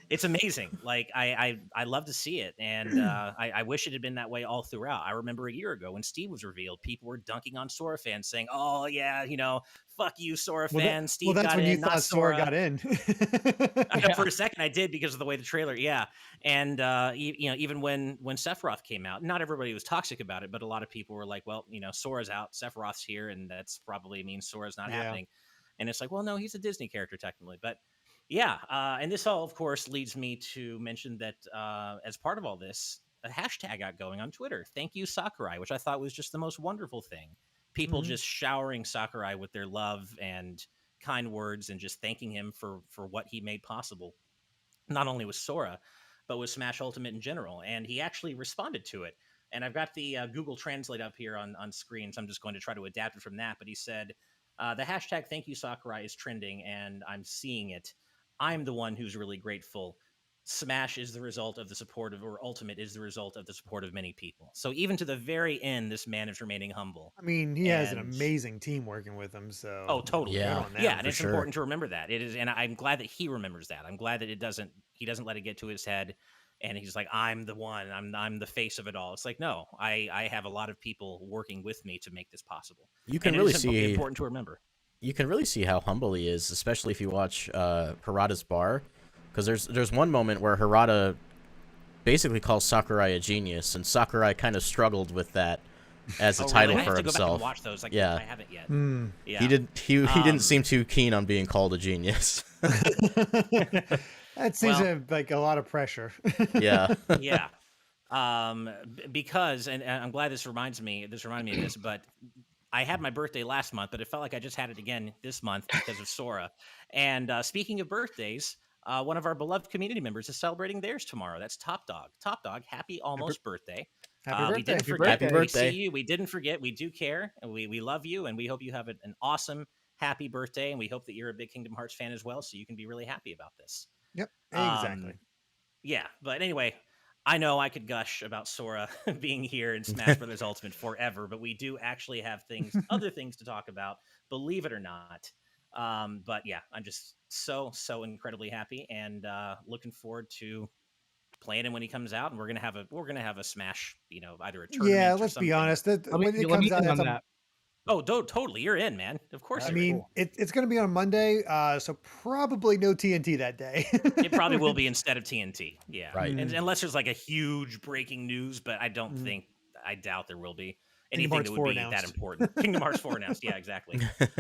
It's amazing. Like I love to see it, and I wish it had been that way all throughout. I remember a year ago when Steve was revealed, people were dunking on Sora fans, saying, "Oh yeah, fuck you, Sora fans. Well, Steve that's got when you in, not thought Sora Sora." got in. I know for Yeah. a second I did because of the way the trailer, yeah. And even when Sephiroth came out, not everybody was toxic about it, but a lot of people were like, well, Sora's out, Sephiroth's here, and that's probably means Sora's not Yeah. happening. And it's like, well, no, he's a Disney character technically, but yeah. And this all, of course, leads me to mention that as part of all this, a hashtag got going on Twitter. Thank you, Sakurai, which I thought was just the most wonderful thing. People Mhm. just showering Sakurai with their love and kind words and just thanking him for what he made possible, not only with Sora, but with Smash Ultimate in general. And he actually responded to it. And I've got the Google Translate up here on screen, so I'm just going to try to adapt it from that. But he said, the hashtag thank you Sakurai is trending, and I'm seeing it. I'm the one who's really grateful. Smash is the result of the support of, or Ultimate is the result of the support of many people. So even to the very end, this man is remaining humble. I mean, he has an And amazing team working with him, oh, so totally. good Yeah, on Yeah, them. and for it's sure. important to remember that. It is, and I'm glad that he remembers that. I'm glad that he doesn't let it get to his head, and he's like, I'm the one. I'm the face of it all. It's like, no, I have a lot of people working with me to make this possible. You And can it really is see important to remember. you can really see how humble he is, especially if you watch Harada's bar, because there's one moment where Harada basically calls Sakurai a genius, and Sakurai kind of struggled with that as a Oh, title really? I for have to go back himself. and watch those. Like, Yeah. I haven't yet. Hmm. Yeah, He didn't Um, seem too keen on being called a genius. That seems Well, like a lot of pressure. Yeah. yeah. Because, and I'm glad this reminded me of this, but I had my birthday last month, but it felt like I just had it again this month because of Sora. And speaking of birthdays, one of our beloved community members is celebrating theirs tomorrow. That's Top Dog. Top Dog, happy almost birthday. Happy We birthday. didn't Happy forget. Happy birthday. We see birthday. you. We didn't forget. We do care, and we love you, and we hope you have an awesome, happy birthday. And we hope that you're a big Kingdom Hearts fan as well, so you can be really happy about this. Yep, Um, exactly. yeah, but anyway, I know I could gush about Sora being here in Smash Brothers Ultimate forever, but we do actually have other things to talk about, believe it or not. But yeah, I'm just so incredibly happy and looking forward to playing him when he comes out. And we're gonna have a Smash, either a tournament Yeah, or let's be something. honest. That when it Let me comes out, in that's on that. Oh, totally, you're in, man. Of course I you're in. mean, Cool. it's going to be on Monday, so probably no TNT that day. It probably will be instead of TNT. Yeah. Right. And unless there's like a huge breaking news, but Mm. I doubt there will be Kingdom anything Hearts that would 4 be that announced. important. Kingdom Hearts 4 announced. Yeah, exactly.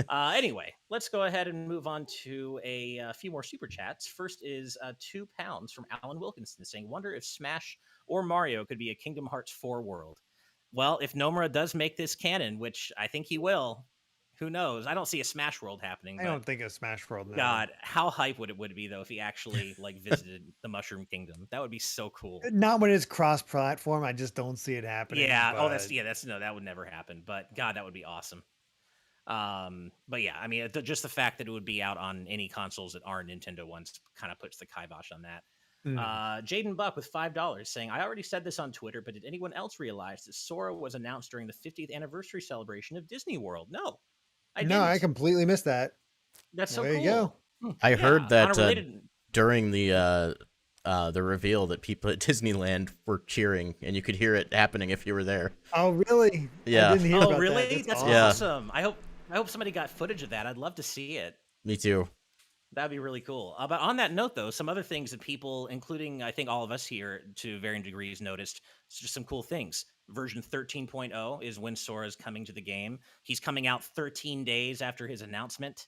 Anyway, let's go ahead and move on to a few more super chats. First is £2 from Alan Wilkinson saying, wonder if Smash or Mario could be a Kingdom Hearts 4 world. Well, if Nomura does make this canon, which I think he will, who knows? I don't see a Smash World happening, I but don't think a Smash World. No. God, how hype would it be though if he actually like visited the Mushroom Kingdom? That would be so cool. Not when it's cross-platform. I just don't see it happening. Yeah. Oh, but that's no, that would never happen. But God, that would be awesome. But yeah, I mean, just the fact that it would be out on any consoles that aren't Nintendo ones kind of puts the kibosh on that. Jaden Buck with $5 saying, I already said this on Twitter, but did anyone else realize that Sora was announced during the 50th anniversary celebration of Disney World? No, I didn't. No, I completely missed that. That's so Well, there cool. you go. I Yeah, heard on that a related. during the reveal that people at Disneyland were cheering, and you could hear it happening if you were there. Oh, really? Yeah. I didn't hear Oh, about really? that. That's Yeah. awesome. I hope somebody got footage of that. I'd love to see it. Me too. That'd be really cool. But on that note, though, some other things that people, including I think all of us here to varying degrees, noticed. It's just some cool things. Version 13.0 is when Sora's coming to the game. He's coming out 13 days after his announcement.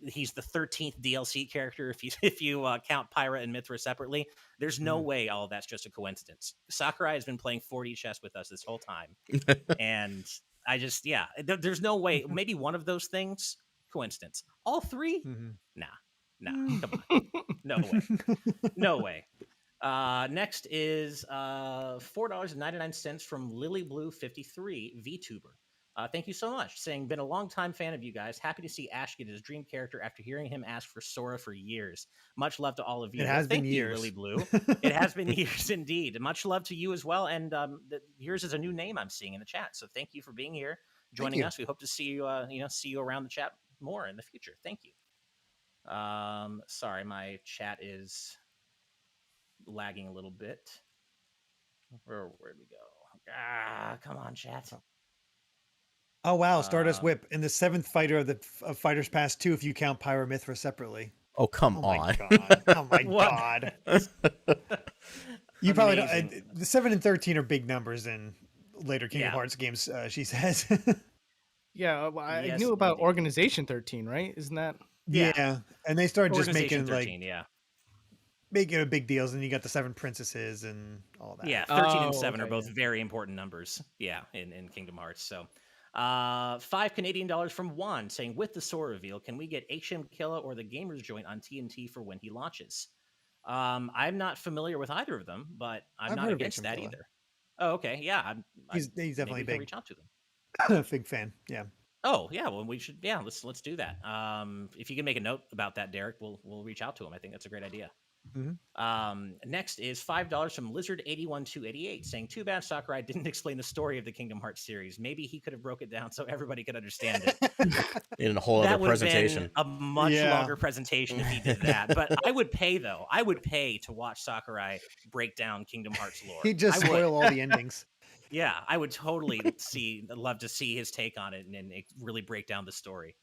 He's the 13th DLC character if you count Pyra and Mithra separately. There's no way all of that's just a coincidence. Sakurai has been playing 4D chess with us this whole time, and I just there's no way. Maybe one of those things coincidence. All three? Mhm. Nah, come on, no way, no way. Next is $4.99 from Lily Blue 53 VTuber. Thank you so much. Saying, been a long time fan of you guys. Happy to see Ash get his dream character after hearing him ask for Sora for years. Much love to all of you. It Well, has been thank you, years. Lily Blue. It has been years indeed. Much love to you as well. And yours is a new name I'm seeing in the chat. So thank you for being here, joining us. We hope to see you, see you around the chat more in the future. Thank you. Sorry, my chat is lagging a little bit. Where'd we go? Come on, chat. Oh wow, Stardust Whip in the 7th fighter of Fighters Pass 2 if you count Pyromithra separately. Oh, come my on. God. Oh my God. You probably Amazing. don't, the 7 and 13 are big numbers in later Kingdom Hearts games, she says. Yeah, well, I Yes, knew about indeed. Organization 13, right? Isn't that? Yeah. And they started just Organization making 13, making a big deals, and you got the 7 princesses and all that. Yeah, 13 and Oh, 7 are okay, both very important numbers. Yeah, in Kingdom Hearts. So, $5 Canadian from Juan saying, with the Sora reveal, can we get HM Killa or the Gamers Joint on TNT for when he launches? I'm not familiar with either of them, but I'm I've not heard of against HM that Killa. either. Oh, okay. Yeah, He's definitely maybe we can big. reach out to them. Big fan. Yeah. Oh yeah, well we should. Yeah, let's do that. If you can make a note about that, Derek, we'll reach out to him. I think that's a great idea. Next is $5 from Lizard81288 saying, too bad Sakurai didn't explain the story of the Kingdom Hearts series. Maybe he could have broke it down so everybody could understand it. In a whole That other would have presentation. been a much longer presentation if he did that. But I would pay though. I would pay to watch Sakurai break down Kingdom Hearts lore. He'd just spoil all the endings. Yeah, I would totally love to see his take on it and really break down the story.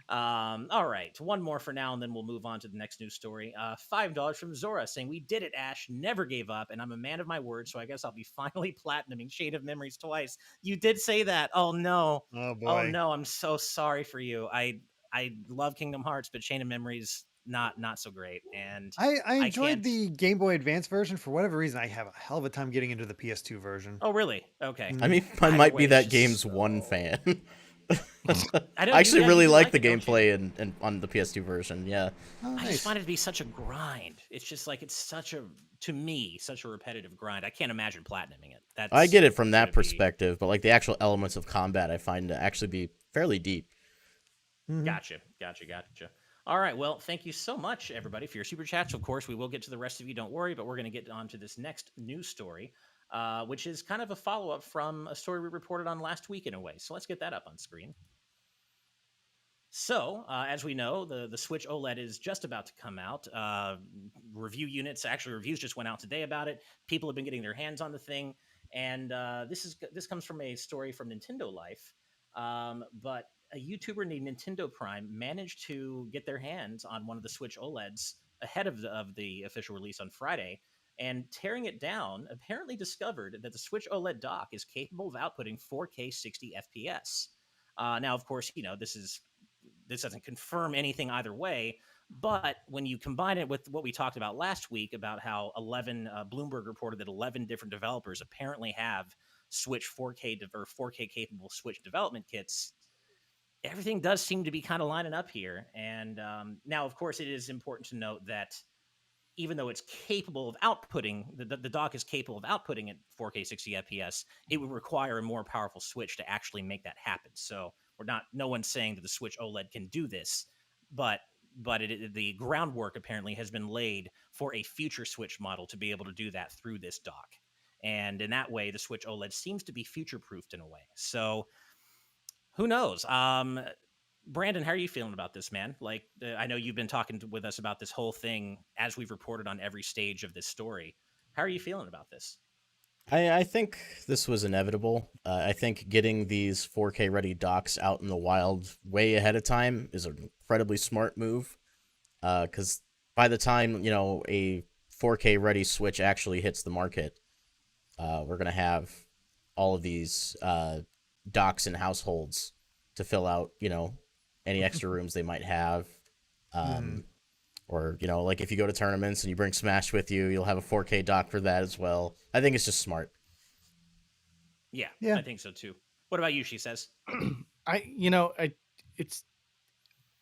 All right, one more for now, and then we'll move on to the next news story. $5 from Zora saying, we did it, Ash, never gave up, and I'm a man of my word, so I guess I'll be finally platinuming Shade of Memories twice. You did say that. Oh, no. Oh, boy. Oh, no, I'm so sorry for you. I love Kingdom Hearts, but Shade of Memories, not so great. And I enjoyed the Game Boy Advance version. For whatever reason, I have a hell of a time getting into the PS2 version. Oh, really? Okay. I mean, I might be that game's one fan. I actually really like the gameplay and on the PS2 version. Yeah, I just find it to be such a grind. It's just like it's such a repetitive grind. I can't imagine platinuming it. I get it from that perspective, but like the actual elements of combat, I find to actually be fairly deep. Gotcha. All right. Well, thank you so much, everybody, for your super chats. Of course, we will get to the rest of you. Don't worry, but we're going to get on to this next news story. Which is kind of a follow-up from a story we reported on last week in a way. So let's get that up on screen. So, as we know, the Switch OLED is just about to come out. Reviews just went out today about it. People have been getting their hands on the thing. And this comes from a story from Nintendo Life. But a YouTuber named Nintendo Prime managed to get their hands on one of the Switch OLEDs ahead of the official release on Friday. And tearing it down, apparently discovered that the Switch OLED dock is capable of outputting 4K 60 FPS. Now, of course, this doesn't confirm anything either way, but when you combine it with what we talked about last week about how Bloomberg reported that 11 different developers apparently have Switch 4K or 4K capable Switch development kits, everything does seem to be kind of lining up here. And now, of course, it is important to note that even though it's capable of outputting, the dock is capable of outputting at 4K 60 FPS, it would require a more powerful Switch to actually make that happen. So no one's saying that the Switch OLED can do this, but the groundwork apparently has been laid for a future Switch model to be able to do that through this dock. And in that way, the Switch OLED seems to be future-proofed in a way. So who knows? Brandon, how are you feeling about this, man? Like, I know you've been talking with us about this whole thing as we've reported on every stage of this story. How are you feeling about this? I think this was inevitable. I think getting these 4K ready docks out in the wild way ahead of time is an incredibly smart move. Because by the time, a 4K ready Switch actually hits the market, we're going to have all of these docks in households to fill out, any extra rooms they might have. Or, like if you go to tournaments and you bring Smash with you, you'll have a 4K dock for that as well. I think it's just smart. Yeah, I think so too. What about you, Shesez?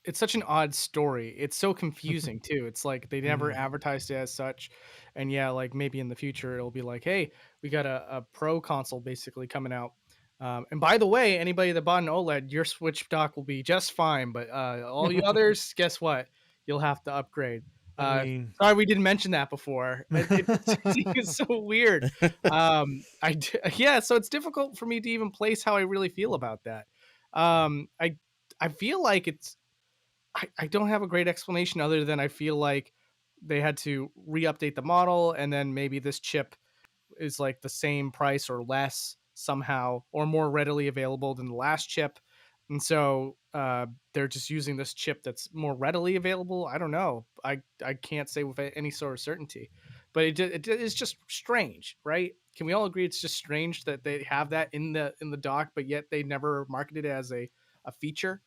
it's such an odd story. It's so confusing too. It's like they never Mhm. advertised it as such. And yeah, like maybe in the future it'll be like, hey, we got a pro console basically coming out. And by the way, anybody that bought an OLED, your Switch dock will be just fine. But all you others, guess what? You'll have to upgrade. I mean, Sorry, we didn't mention that before. It's so weird. Yeah, so it's difficult for me to even place how I really feel about that. I feel like I don't have a great explanation other than I feel like they had to re-update the model, and then maybe this chip is like the same price or less somehow, or more readily available than the last chip. And so they're just using this chip that's more readily available. I don't know. I can't say with any sort of certainty, but it is just strange, right? Can we all agree it's just strange that they have that in the dock, but yet they never marketed it as a feature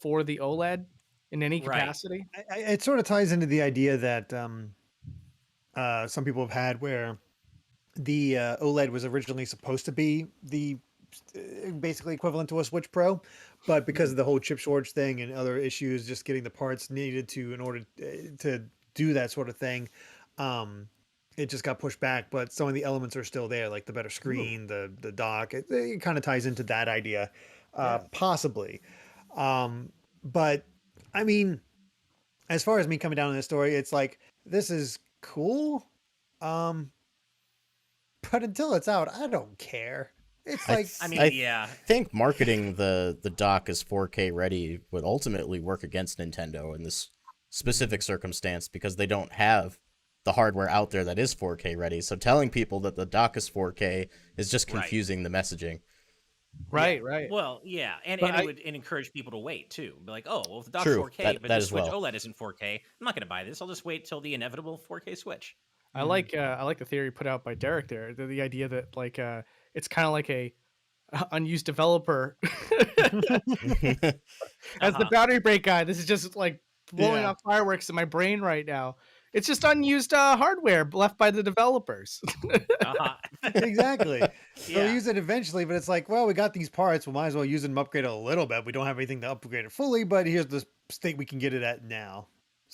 for the OLED in any Right. capacity? it sort of ties into the idea that some people have had where the OLED was originally supposed to be the basically equivalent to a Switch Pro, but because of the whole chip shortage thing and other issues, just getting the parts needed to in order to do that sort of thing, it just got pushed back. But some of the elements are still there, like the better screen, the dock. It kind of ties into that idea, possibly. But I mean, as far as me coming down on this story, it's like this is cool. Um, but until it's out, I don't care. It's I like I mean, I yeah. think marketing the dock as 4K ready would ultimately work against Nintendo in this specific circumstance because they don't have the hardware out there that is 4K ready. So telling people that the dock is 4K is just Right. confusing the messaging. Right, right. Well, yeah, and But it would encourage people to wait too. Be like, oh, well, if the dock's True, 4K, that but that the as Switch well. OLED isn't 4K, I'm not going to buy this. I'll just wait till the inevitable 4K Switch. I like the theory put out by Derek there. The idea that like it's kind of like a unused developer as the Uh-huh. Boundary Break guy. This is just like blowing Yeah. off fireworks in my brain right now. It's just unused hardware left by the developers. Uh-huh. Exactly. They'll Yeah. use it eventually, but it's like, well, we got these parts. We might as well use them, upgrade it a little bit. We don't have anything to upgrade it fully, but here's the state we can get it at now.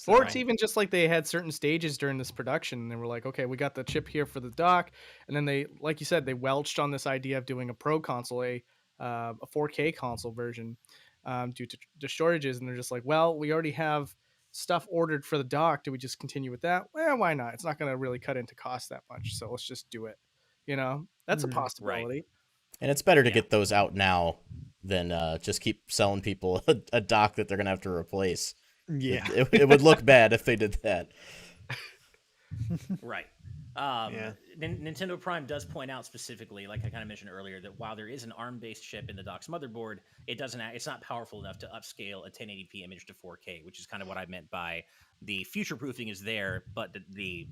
Or So, it's even just like they had certain stages during this production and they were like, okay, we got the chip here for the dock. And then they, like you said, they welched on this idea of doing a pro console, a 4K console version due to the shortages. And they're just like, well, we already have stuff ordered for the dock. Do we just continue with that? Well, why not? It's not going to really cut into cost that much. So let's just do it. You know, that's a Mhm. possibility. And it's better to Yeah. get those out now than just keep selling people a dock that they're going to have to replace. yeah. It would look bad if they did that. Right. Yeah. Nintendo Prime does point out specifically, like I kind of mentioned earlier, that while there is an ARM-based chip in the dock's motherboard, it's not powerful enough to upscale a 1080p image to 4K, which is kind of what I meant by the future-proofing is there, but the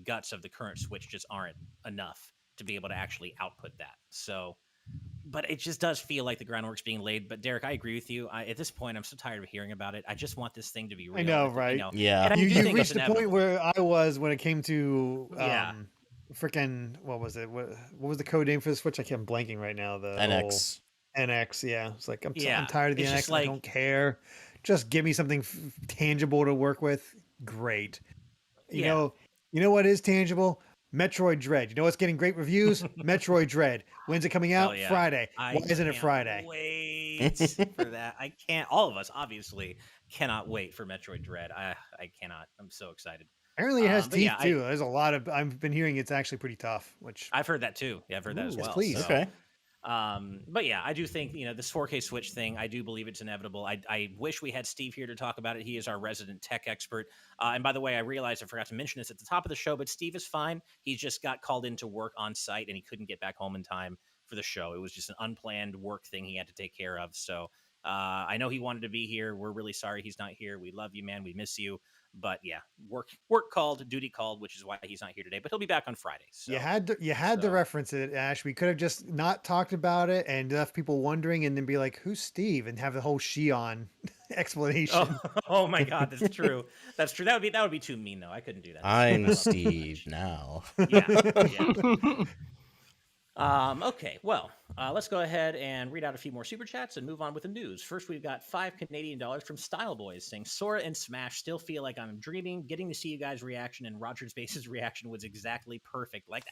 guts of the current Switch just aren't enough to be able to actually output that. So, but it just does feel like the groundwork's being laid. But Derek, I agree with you. At this point, I'm so tired of hearing about it. I just want this thing to be real. I know, You right? know, Yeah. and I do You think reached it's the point inevitable. where I was when it came to Yeah. freaking what was it? What was the code name for the Switch? I can't blanking right now. The NX. whole NX. Yeah, it's like I'm Yeah, tired of the it's NX. just like- I don't care. Just give me something tangible to work with. Great. You Yeah. know what is tangible? Metroid Dread. You know what's getting great reviews? Metroid Dread. When's it coming out? Hell yeah. Friday. I Why isn't it can't Friday? Wait for that. I can't. All of us obviously cannot wait for Metroid Dread. I cannot. I'm so excited. Apparently it has But teeth yeah, too. There's a lot of. I've been hearing it's actually pretty tough. Which I've heard that too. Yeah, I've heard that as Yes, well. please. So, Okay. but yeah, I do think this 4K Switch thing. I do believe it's inevitable. I wish we had Steve here to talk about it. He is our resident tech expert. And by the way, I realized I forgot to mention this at the top of the show, but Steve is fine. He just got called into work on site and he couldn't get back home in time for the show. It was just an unplanned work thing he had to take care of. So I know he wanted to be here. We're really sorry he's not here. We love you, man. We miss you. But yeah, work called, duty called, which is why he's not here today. But he'll be back on Friday. So you had to so- reference it, Ash. We could have just not talked about it and left people wondering, and then be like, "Who's Steve?" and have the whole Shion explanation. Oh my God, that's true. That's true. That would be too mean though. I couldn't do that. I I'm love Steve now. Yeah. Okay, well, let's go ahead and read out a few more super chats and move on with the news. First, we've got $5 Canadian from Style Boys saying Sora and Smash still feel like I'm dreaming. Getting to see you guys' reaction and Roger's Base's reaction was exactly perfect. Like,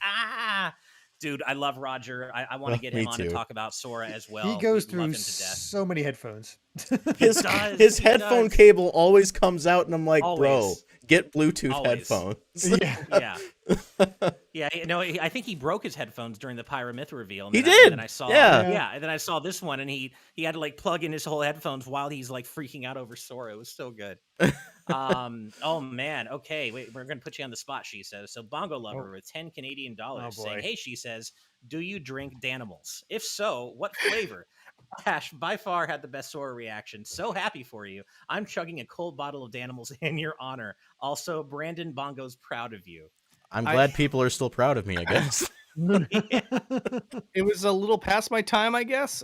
dude, I love Roger. I want to get Me him on to too. talk about Sora as well. He goes We love through him to death. so many headphones. His He headphone does. cable always comes out, and I'm like, bro, Always. get Bluetooth Always. headphones. Yeah. Yeah, no, I think he broke his headphones during the Pyramyth reveal. And He then did. And then I saw, Yeah. and then I saw this one, and he had to like plug in his whole headphones while he's like freaking out over Sora. It was so good. Oh man. Okay, wait, we're gonna put you on the spot. She says so. Bongo Lover with $10 Canadian saying, "Hey," she says, "do you drink Danimals? If so, what flavor?" Ash by far had the best Sora reaction. So happy for you. I'm chugging a cold bottle of Danimals in your honor. Also, Brandon Bongo's proud of you. I'm glad people are still proud of me, I guess. It was a little past my time, I guess.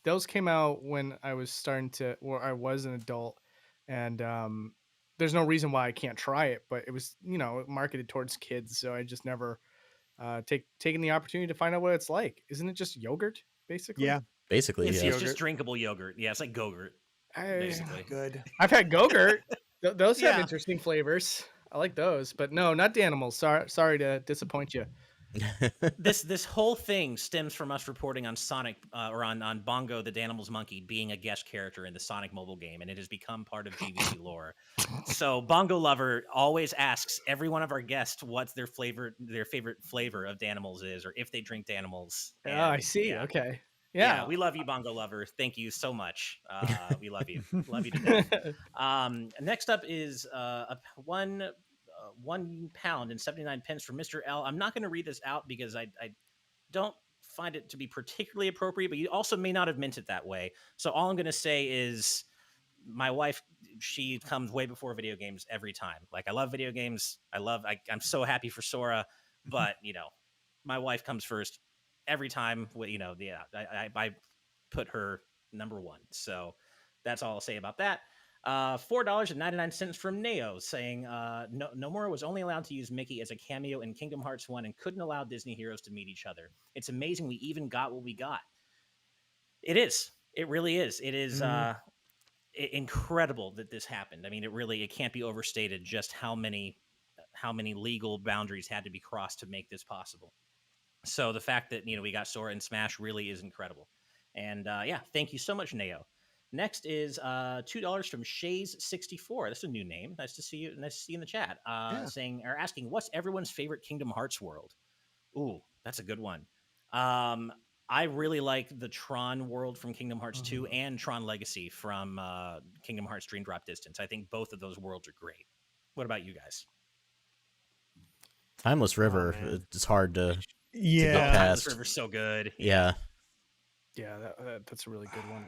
Those came out when I was I was an adult, and there's no reason why I can't try it, but it was, marketed towards kids, so I just never taken the opportunity to find out what it's like. Isn't it just yogurt, basically? Yeah. Basically, It's yeah. just drinkable yogurt. Yeah, it's like Go-Gurt, basically. Good. I've had Go-Gurt. Those have Yeah. interesting flavors. I like those, but no, not Danimals. Sorry to disappoint you. This whole thing stems from us reporting on Sonic or on Bongo the Danimals monkey being a guest character in the Sonic mobile game, and it has become part of GVC lore. So Bongo Lover always asks every one of our guests what's their favorite flavor of Danimals is, or if they drink Danimals. Oh, I And, see. yeah. Okay. Yeah, Yeah. we love you, Bongo Lover. Thank you so much. We love you. Love you to death. Next up is £1 and 79 pence from Mr. L. I'm not going to read this out because I don't find it to be particularly appropriate, but you also may not have meant it that way. So all I'm going to say is my wife, she comes way before video games every time. Like, I love video games. I'm so happy for Sora, but my wife comes first every time. I put her number one. So that's all I'll say about that. $4.99 from Neo saying Nomura was only allowed to use Mickey as a cameo in Kingdom Hearts 1 and couldn't allow Disney heroes to meet each other. It's amazing we even got what we got. It is. It really is. It is incredible that this happened. I mean, it can't be overstated just how many legal boundaries had to be crossed to make this possible. So the fact that we got Sora and Smash really is incredible. And thank you so much, Neo. Next is $2 from Shesez64. That's a new name. Nice to see you. Nice to see you in the chat. Asking, what's everyone's favorite Kingdom Hearts world? Ooh, that's a good one. I really like the Tron world from Kingdom Hearts 2 and Tron Legacy from Kingdom Hearts Dream Drop Distance. I think both of those worlds are great. What about you guys? Timeless River. It's hard to get past. Timeless River's so good. Yeah. Yeah, that's a really good one.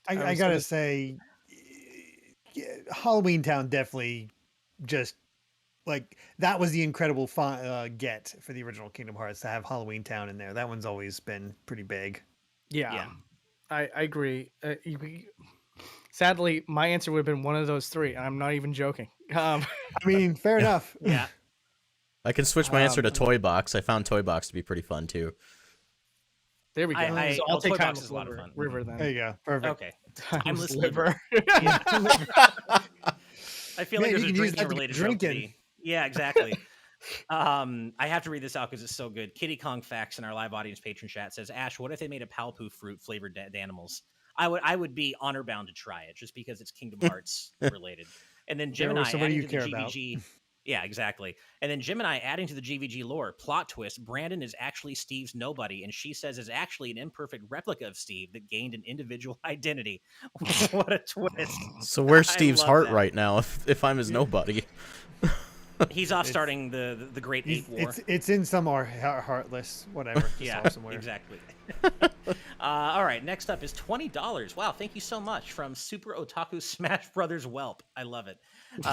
I gotta say, Halloween Town definitely just like that was the incredible get for the original Kingdom Hearts to have Halloween Town in there. That one's always been pretty big. Yeah. I agree. Sadly, my answer would have been one of those three, and I'm not even joking. I mean, fair enough. Yeah. I can switch my answer to Toy Box. I found Toy Box to be pretty fun too. There we go. I'll take Timeless River then. There you go. Perfect. Okay. Timeless Liver. I feel like there's a use drinking that to related drinking. Yeah, exactly. I have to read this out because it's so good. Kitty Kong Facts in our live audience patron chat says, Ash, what if they made a Palpoo fruit flavored Danimals? I would be honor bound to try it just because it's Kingdom Hearts related. And then Gemini adding to the GVG. Yeah, exactly. And then Gemini adding to the GVG lore, plot twist, Brandon is actually Steve's nobody, and she says is actually an imperfect replica of Steve that gained an individual identity. What a twist. So where's Steve's heart right now if I'm his nobody? He's off starting the Great Ape War. It's in some heartless, whatever. Yeah, exactly. All right, next up is $20. Wow, thank you so much from Super Otaku Smash Brothers Whelp. I love it.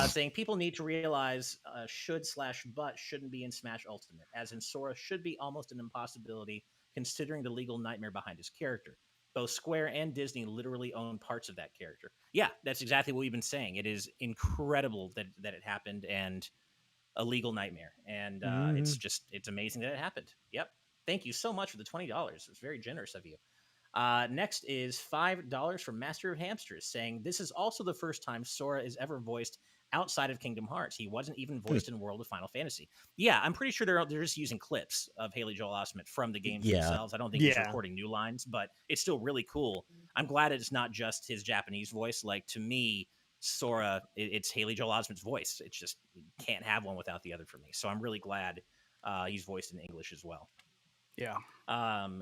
Saying people need to realize should/but shouldn't be in Smash Ultimate, as in Sora should be almost an impossibility considering the legal nightmare behind his character. Both Square and Disney literally own parts of that character. Yeah, that's exactly what we've been saying. It is incredible that it happened and a legal nightmare. And it's amazing that it happened. Yep. Thank you so much for the $20. It's very generous of you. Next is $5 from Master of Hamsters, saying this is also the first time Sora is ever voiced outside of Kingdom Hearts. He wasn't even voiced in World of Final Fantasy. Yeah, I'm pretty sure they're just using clips of Haley Joel Osment from the games themselves. I don't think he's recording new lines, but it's still really cool. I'm glad it's not just his Japanese voice. Like, to me, Sora, it's Haley Joel Osment's voice. It's just, you can't have one without the other for me. So I'm really glad he's voiced in English as well. Yeah.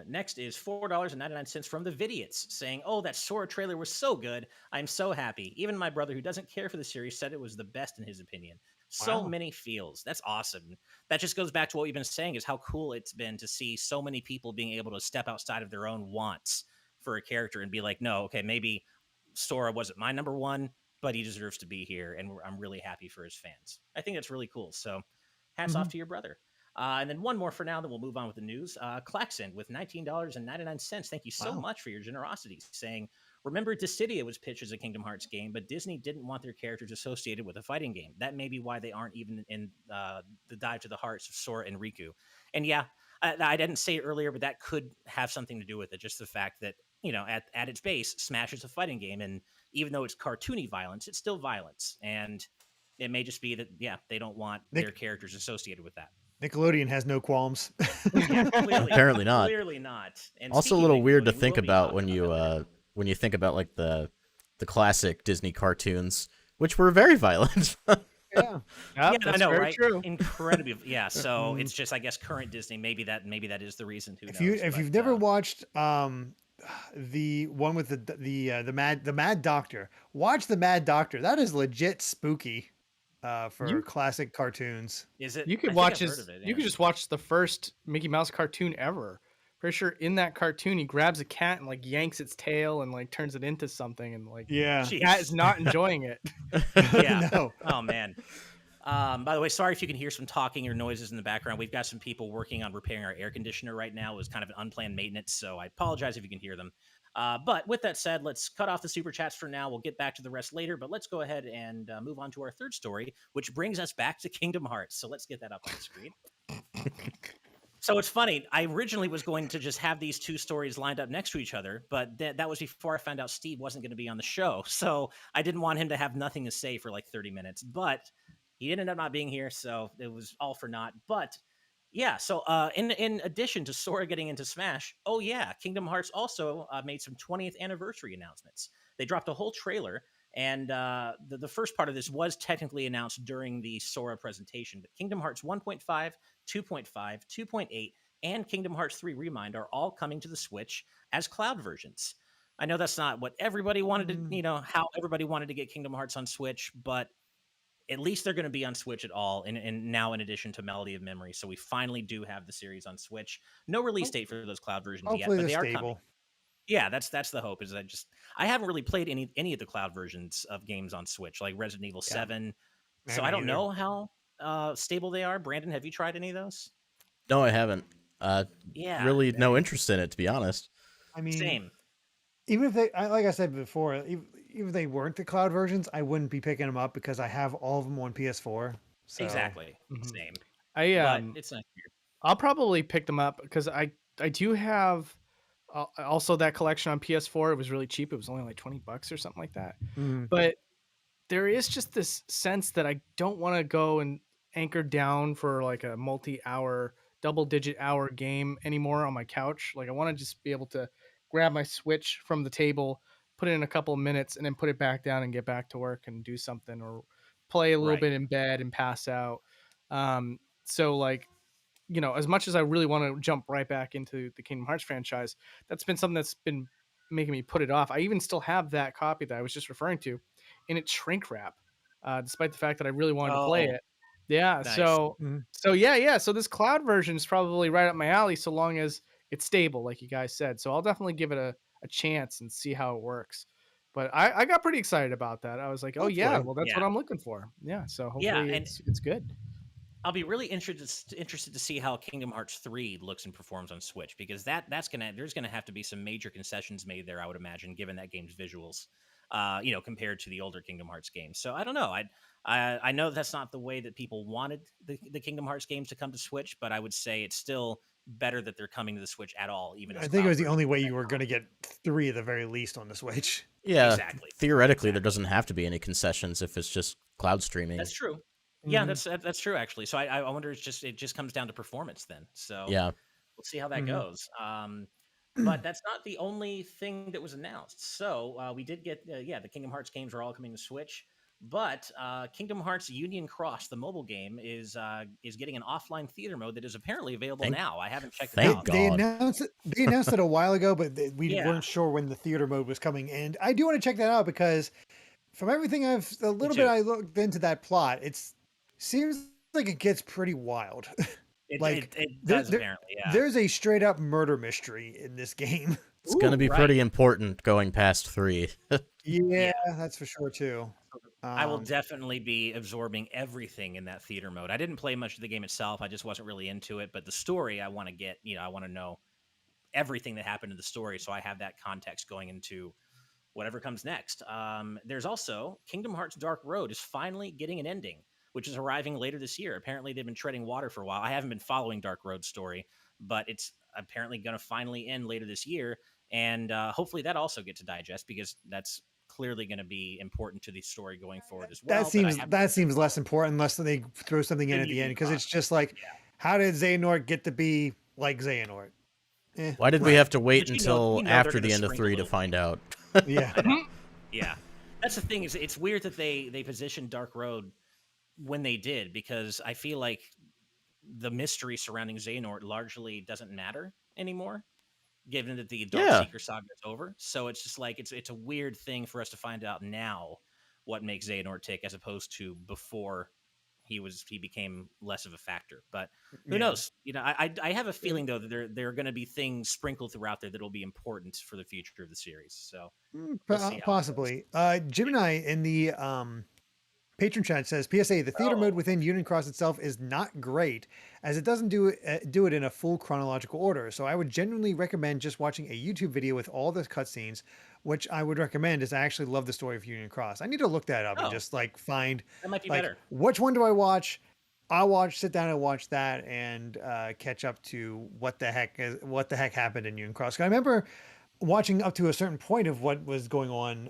Next is $4.99 from the Vidiots, saying, "Oh, that Sora trailer was so good. I'm so happy. Even my brother, who doesn't care for the series, said it was the best in his opinion. So many feels. That's awesome. That just goes back to what we've been saying, is how cool it's been to see so many people being able to step outside of their own wants for a character and be like, no, okay, maybe Sora wasn't my number one, but he deserves to be here, and I'm really happy for his fans. I think that's really cool. So hats off to your brother." And then one more for now, then we'll move on with the news. Klaxon with $19.99. Thank you so much for your generosity, saying, "Remember, Dissidia was pitched as a Kingdom Hearts game, but Disney didn't want their characters associated with a fighting game. That may be why they aren't even in the Dive to the Hearts of Sora and Riku." And yeah, I didn't say it earlier, but that could have something to do with it. Just the fact that, at its base, Smash is a fighting game. And even though it's cartoony violence, it's still violence. And it may just be that, they don't want their characters associated with that. Nickelodeon has no qualms. Yeah, clearly, Apparently not. Clearly not. And Also a little weird to Nickelodeon, think we'll be about talking when you think about like the classic Disney cartoons, which were very violent. Yeah. I know, right? True. Incredibly, yeah. So it's just, I guess, current Disney. Maybe that is the reason. Who knows? If you've never watched the one with the Mad Doctor, watch the Mad Doctor. That is legit spooky for classic cartoons. Is it? You could watch you could just watch the first Mickey Mouse cartoon ever. Pretty sure in that cartoon he grabs a cat and like yanks its tail and like turns it into something, and like the cat is not enjoying it. Yeah. No. Oh man. By the way, sorry if you can hear some talking or noises in the background. We've got some people working on repairing our air conditioner right now. It was kind of an unplanned maintenance, so I apologize if you can hear them. But with that said, let's cut off the super chats for now. We'll get back to the rest later, but let's go ahead and move on to our third story, which brings us back to Kingdom Hearts. So let's get that up on the screen. So it's funny. I originally was going to just have these two stories lined up next to each other, but that was before I found out Steve wasn't going to be on the show. So I didn't want him to have nothing to say for like 30 minutes, but he ended up not being here, so it was all for naught. But yeah, so in addition to Sora getting into Smash, Kingdom Hearts also made some 20th anniversary announcements. They dropped a whole trailer, and the first part of this was technically announced during the Sora presentation. But Kingdom Hearts 1.5, 2.5, 2.8, and Kingdom Hearts 3 Remind are all coming to the Switch as cloud versions. I know that's not what everybody wanted to, how everybody wanted to get Kingdom Hearts on Switch, but at least they're going to be on Switch at all, and now in addition to Melody of Memory. So we finally do have the series on Switch. No release date for those cloud versions yet, but they are coming. Yeah, that's the hope. Is I haven't really played any of the cloud versions of games on Switch, like Resident Evil 7. So I don't know how stable they are. Brandon, have you tried any of those? No, I haven't. Really no interest in it, to be honest. I mean, same. Even if they, like I said before, even if they weren't the cloud versions, I wouldn't be picking them up because I have all of them on PS4. So. Exactly. Same. But it's not weird. I'll probably pick them up because I do have also that collection on PS4. It was really cheap. It was only like $20 or something like that. But there is just this sense that I don't want to go and anchor down for like a multi-hour, double-digit hour game anymore on my couch. Like I want to just be able to grab my Switch from the table, put it in a couple of minutes, and then put it back down and get back to work and do something, or play a little bit in bed and pass out. So like, as much as I really want to jump right back into the Kingdom Hearts franchise, that's been something that's been making me put it off. I even still have that copy that I was just referring to in its shrink wrap, despite the fact that I really wanted to play it. Yeah. Nice. So this cloud version is probably right up my alley, so long as it's stable, like you guys said. So I'll definitely give it a chance and see how it works. But I got pretty excited about that. I was like, that's what I'm looking for. Yeah. So hopefully it's good. I'll be really interested to see how Kingdom Hearts 3 looks and performs on Switch, because there's gonna have to be some major concessions made there, I would imagine, given that game's visuals, compared to the older Kingdom Hearts games. So I don't know. I know that's not the way that people wanted the Kingdom Hearts games to come to Switch, but I would say it's still better that they're coming to the Switch at all, even as I think it was the cloud only versions way of you that were going to console. get 3 at the very least on the Switch. Yeah, Exactly. theoretically, there Exactly. doesn't have to be any concessions if it's just cloud streaming. That's true. Yeah, Mhm. that's true actually. So I wonder, it just comes down to performance then. So Yeah. we'll see how that Mhm. goes. But that's not the only thing that was announced. So we did get the Kingdom Hearts games are all coming to Switch. But Kingdom Hearts Union Cross, the mobile game, is getting an offline theater mode that is apparently available Thank- now. I haven't checked it thank out. God. They announced it. They announced it a while ago, but we Yeah. weren't sure when the theater mode was coming. And I do want to check that out because from everything I too. looked into that plot, it seems like it gets pretty wild. Like It there, does there, apparently. Yeah. there's a straight up murder mystery in this game. It's going to Ooh, be right. pretty important going past 3. Yeah, that's for sure too. I will definitely be absorbing everything in that theater mode. I didn't play much of the game itself. I just wasn't really into it. But the story, I want to get. I want to know everything that happened in the story, so I have that context going into whatever comes next. There's also Kingdom Hearts Dark Road is finally getting an ending, which is arriving later this year. Apparently, they've been treading water for a while. I haven't been following Dark Road's story, but it's apparently going to finally end later this year, and hopefully that also gets to digest because that's clearly going to be important to the story going forward as well. That seems less important unless they throw something in Then at the Union end because it's Cross. just like, Yeah. how did Xehanort get to be like Xehanort? Why did we have to wait But until they're after gonna the end of sprinkle 3 a to little find out? Yeah. I know. Yeah. That's the thing is it's weird that they positioned Dark Road when they did because I feel like the mystery surrounding Xehanort largely doesn't matter anymore, given that the Dark Yeah. Seeker saga is over. So it's just like it's a weird thing for us to find out now what makes Xehanort tick as opposed to before he became less of a factor. But who Yeah. knows? I have a feeling though that there are going to be things sprinkled throughout there that will be important for the future of the series. So we'll see how it goes. Possibly. Gemini in the patron chat says, PSA, the theater mode within Union Cross itself is not great as it doesn't do it in a full chronological order. So I would genuinely recommend just watching a YouTube video with all the cutscenes, which I would recommend as I actually love the story of Union Cross. I need to look that up and Oh. just like find That might be like better. which one do I watch? Sit down and watch that and catch up to what the heck happened in Union Cross. 'Cause I remember watching up to a certain point of what was going on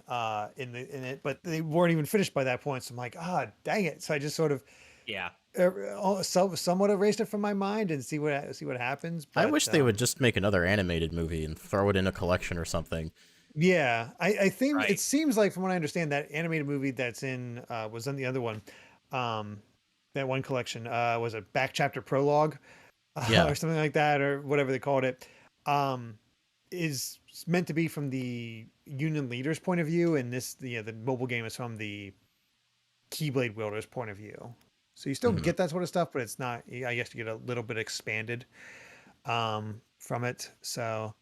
in it, but they weren't even finished by that point. So I'm like, dang it! So I just sort of Yeah. somewhat erased it from my mind and see what happens. I But, wish they would just make another animated movie and throw it in a collection or something. Yeah, I think Right. it seems like from what I understand that animated movie that's was in the other one, that one collection was a back chapter prologue, Yeah. or something like that, or whatever they called it. Is meant to be from the Union leader's point of view, and the mobile game is from the Keyblade wielder's point of view. So you still Mhm. get that sort of stuff, but it's not. I guess you get a little bit expanded from it. So,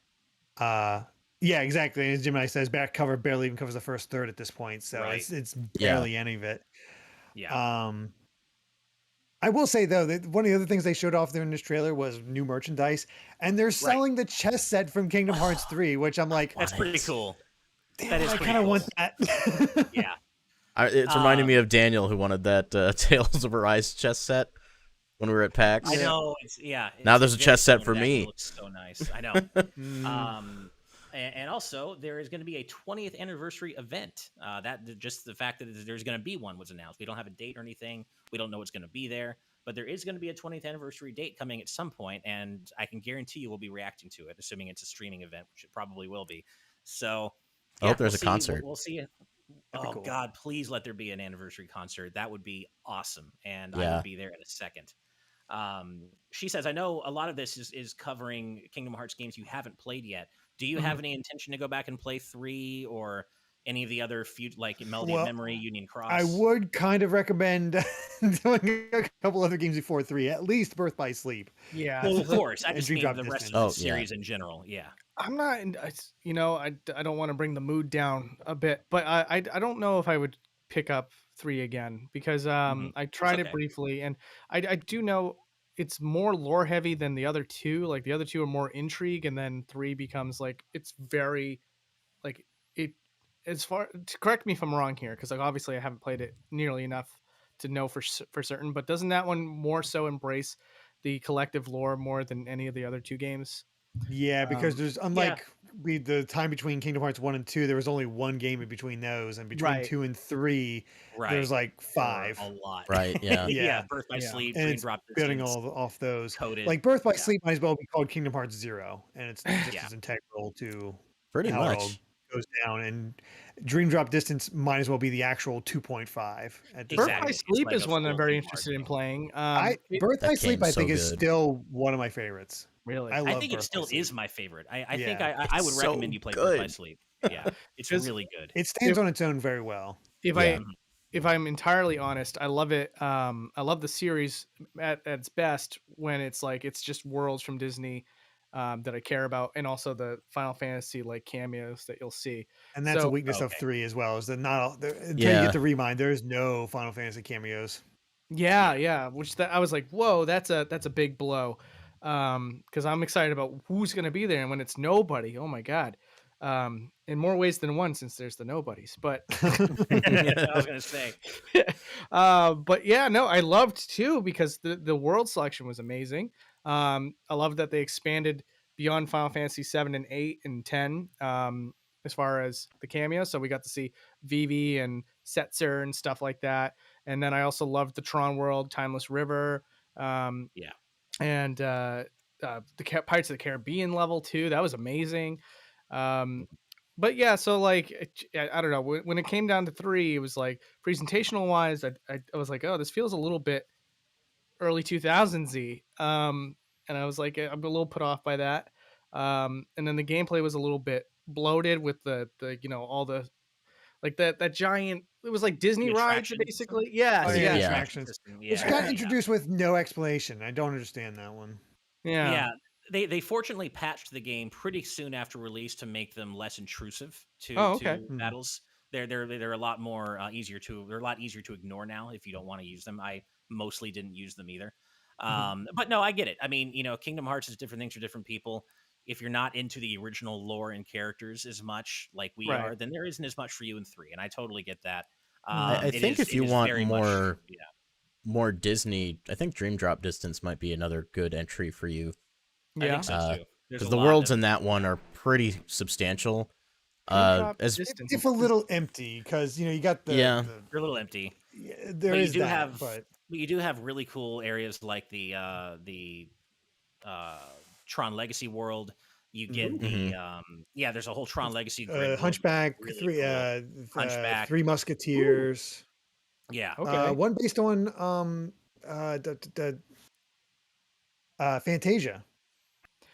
yeah, exactly. As Gemini says, back cover barely even covers the first third at this point, so Right. it's Yeah. barely any of it. Yeah. I will say though that one of the other things they showed off there in this trailer was new merchandise, and they're selling the chess set from Kingdom Hearts 3, which I'm like, That's pretty What? cool. damn, that is I pretty kind of cool. want that. Yeah. It's reminding me of Daniel who wanted that Tales of Arise chess set when we were at PAX. I know. Now there's a very chess set similar for to that. It me. looks so nice. I know. Mm. And also there is going to be a 20th anniversary event. That just the fact that there's going to be one was announced. We don't have a date or anything. We don't know what's going to be there, but there is going to be a 20th anniversary date coming at some point, and I can guarantee you we'll be reacting to it, assuming it's a streaming event, which it probably will be. So I hope there's we'll a see. concert. We'll see. That'd be Oh cool. God, please let there be an anniversary concert. That would be awesome, and I Yeah. would be there in a second. She says, I know a lot of this is covering Kingdom Hearts games you haven't played yet. Do you have any intention to go back and play 3 or any of the other like Melody of Well, Memory, Union Cross? I would kind of recommend doing a couple other games before 3, at least Birth by Sleep. Yeah. Well, of course. I And just Dream mean Drop the rest Distance. of the Oh, yeah. series in general. Yeah. I'm not, I don't want to bring the mood down a bit, but I don't know if I would pick up 3 again because I tried okay. it briefly and I do know it's more lore heavy than the other two. Like the other two are more intrigue, and then 3 becomes like it's very like it as far correct me if I'm wrong here because like obviously I haven't played it nearly enough to know for certain, but doesn't that one more so embrace the collective lore more than any of the other two games. Yeah, because there's unlike the time between Kingdom Hearts 1 and 2, there was only one game in between those, and between 2 and 3, there's like 5. A lot. Right, yeah. Yeah, Birth by Sleep, and Dream it's Drop building Distance, off those. Coded. Like Birth by Sleep might as well be called Kingdom Hearts 0, and it's just as integral to Pretty how it all much. goes down. And Dream Drop Distance might as well be the actual 2.5. Birth by Sleep is one that I'm very interested in playing. Birth by Sleep, I think, is good. still one of my favorites. Really, I think it still is my favorite. I think I would It's so recommend you play Birth by good. Sleep. Yeah, it's really good. It stands on its own very well. If I'm entirely honest, I love it. I love the series at its best when it's like it's just worlds from Disney that I care about, and also the Final Fantasy like cameos that you'll see. And that's a weakness of 3 as well. Is that not all, until you get to Remind, there's no Final Fantasy cameos. Yeah. Which I was like, whoa, that's a big blow. Because I'm excited about who's gonna be there, and when it's nobody, oh my god. In more ways than one, since there's the nobodies, but I was gonna say. But yeah, no, I loved too because the world selection was amazing. I love that they expanded beyond Final Fantasy 7 and 8 and 10 as far as the cameos, so we got to see Vivi and Setzer and stuff like that. And then I also loved the Tron world, Timeless River, and the Pirates of the Caribbean level too. That was amazing. But yeah, so like I don't know, when it came down to 3, it was like presentational wise, I was like, oh, this feels a little bit early 2000s-y. And I was like, I'm a little put off by that. And then the gameplay was a little bit bloated with the all the like that giant, it was like Disney rides basically. Attractions. Which got introduced with no explanation. I don't understand that one. Yeah. They fortunately patched the game pretty soon after release to make them less intrusive to battles. They're a lot more easier to ignore now if you don't want to use them. I mostly didn't use them either. But no, I get it. I mean, Kingdom Hearts is different things for different people. If you're not into the original lore and characters as much like we are, then there isn't as much for you in 3, and I totally get that. I think if you want more Disney, I think Dream Drop Distance might be another good entry for you. I think so too. Because the worlds in that one are pretty substantial. If a little empty, because you got they're a little empty. But you do have really cool areas like the Tron Legacy world. You get there's a whole Tron Legacy Hunchback, really Hunchback, 3 Musketeers. Yeah. Okay. One based on Fantasia.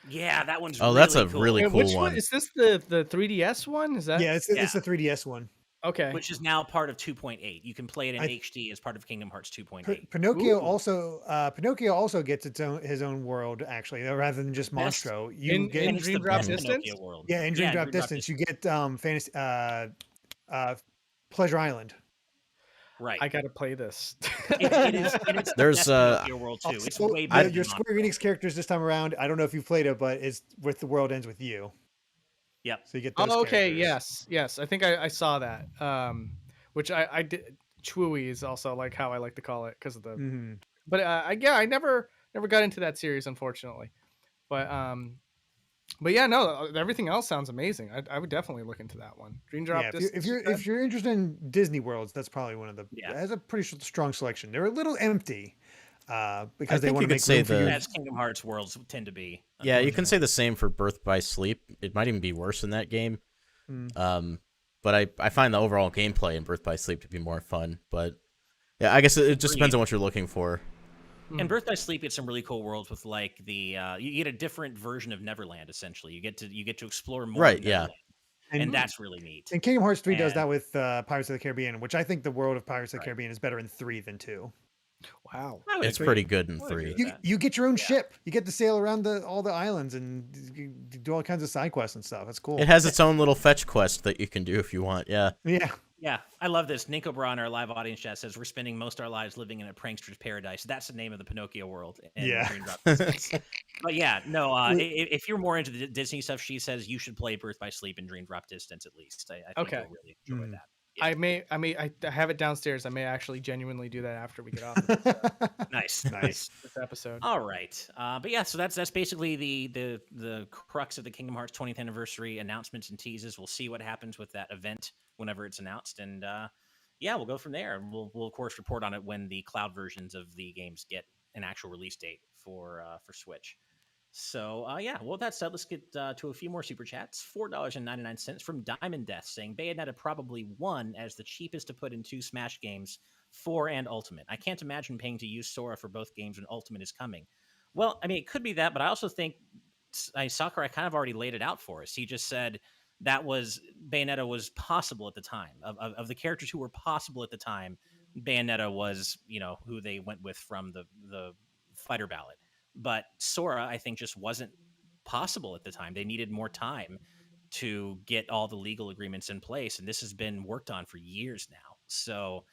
Yeah, that one's that's really a cool. really cool Which one. Is this the 3DS one? Is that? Yeah, it's the 3DS one. Okay. Which is now part of 2.8. You can play it in HD as part of Kingdom Hearts 2.8. Pinocchio also gets his own world actually, rather than just Monstro. In Dream Drop Distance. World. Yeah, in Dream Drop Distance, you get fantasy Pleasure Island. Right. I gotta play this. It's There's world too. It's way better. Your Square Enix characters this time around. I don't know if you've played it, but it's with the world ends with you. Yep. So you get those characters. Yes. I think I saw that. Which I did. Chwooey is also like how I like to call it because of the. But I never got into that series, unfortunately. But yeah, no, everything else sounds amazing. I would definitely look into that one. Dream Drop. If you're interested in Disney worlds, that's probably one of the. It has a pretty strong selection. They're a little empty, because they want to make room for you. As Kingdom Hearts worlds tend to be. Yeah, you can say the same for Birth by Sleep. It might even be worse in that game. But I find the overall gameplay in Birth by Sleep to be more fun. But yeah, I guess it just depends on what you're looking for. And Birth by Sleep gets some really cool worlds with like you get a different version of Neverland. Essentially, you get to explore more. Right. Yeah. And that's really neat. And Kingdom Hearts 3 does that with Pirates of the Caribbean, which I think the world of Pirates of the Caribbean is better in 3 than 2. Wow, it's pretty good in 3. You get your own ship. You get to sail around all the islands and do all kinds of side quests and stuff. That's cool. It has its own little fetch quest that you can do if you want. Yeah. Yeah, I love this. Nico Bra in our live audience chat says we're spending most of our lives living in a prankster's paradise. That's the name of the Pinocchio world. But yeah, no. If you're more into the Disney stuff, she says you should play Birth by Sleep and Dream Drop Distance at least. I think you'll really enjoy that. Yeah. I have it downstairs. I may actually genuinely do that after we get off Nice, Nice. this episode. All right, but yeah, so that's basically the crux of the Kingdom Hearts 20th anniversary announcements and teases. We'll see what happens with that event whenever it's announced, and yeah, we'll go from there. And we'll of course report on it when the cloud versions of the games get an actual release date for Switch. So yeah, well, with that said, let's get to a few more super chats. $4.99 from Diamond Death saying Bayonetta probably won as the cheapest to put in 2 Smash games, 4 and Ultimate. I can't imagine paying to use Sora for both games when Ultimate is coming. Well, I mean, it could be that, but I also think Sakurai kind of already laid it out for us. He just said that was Bayonetta was possible at the time of the characters who were possible at the time. Bayonetta was, who they went with from the fighter ballot. But Sora, I think, just wasn't possible at the time. They needed more time to get all the legal agreements in place, and this has been worked on for years now. So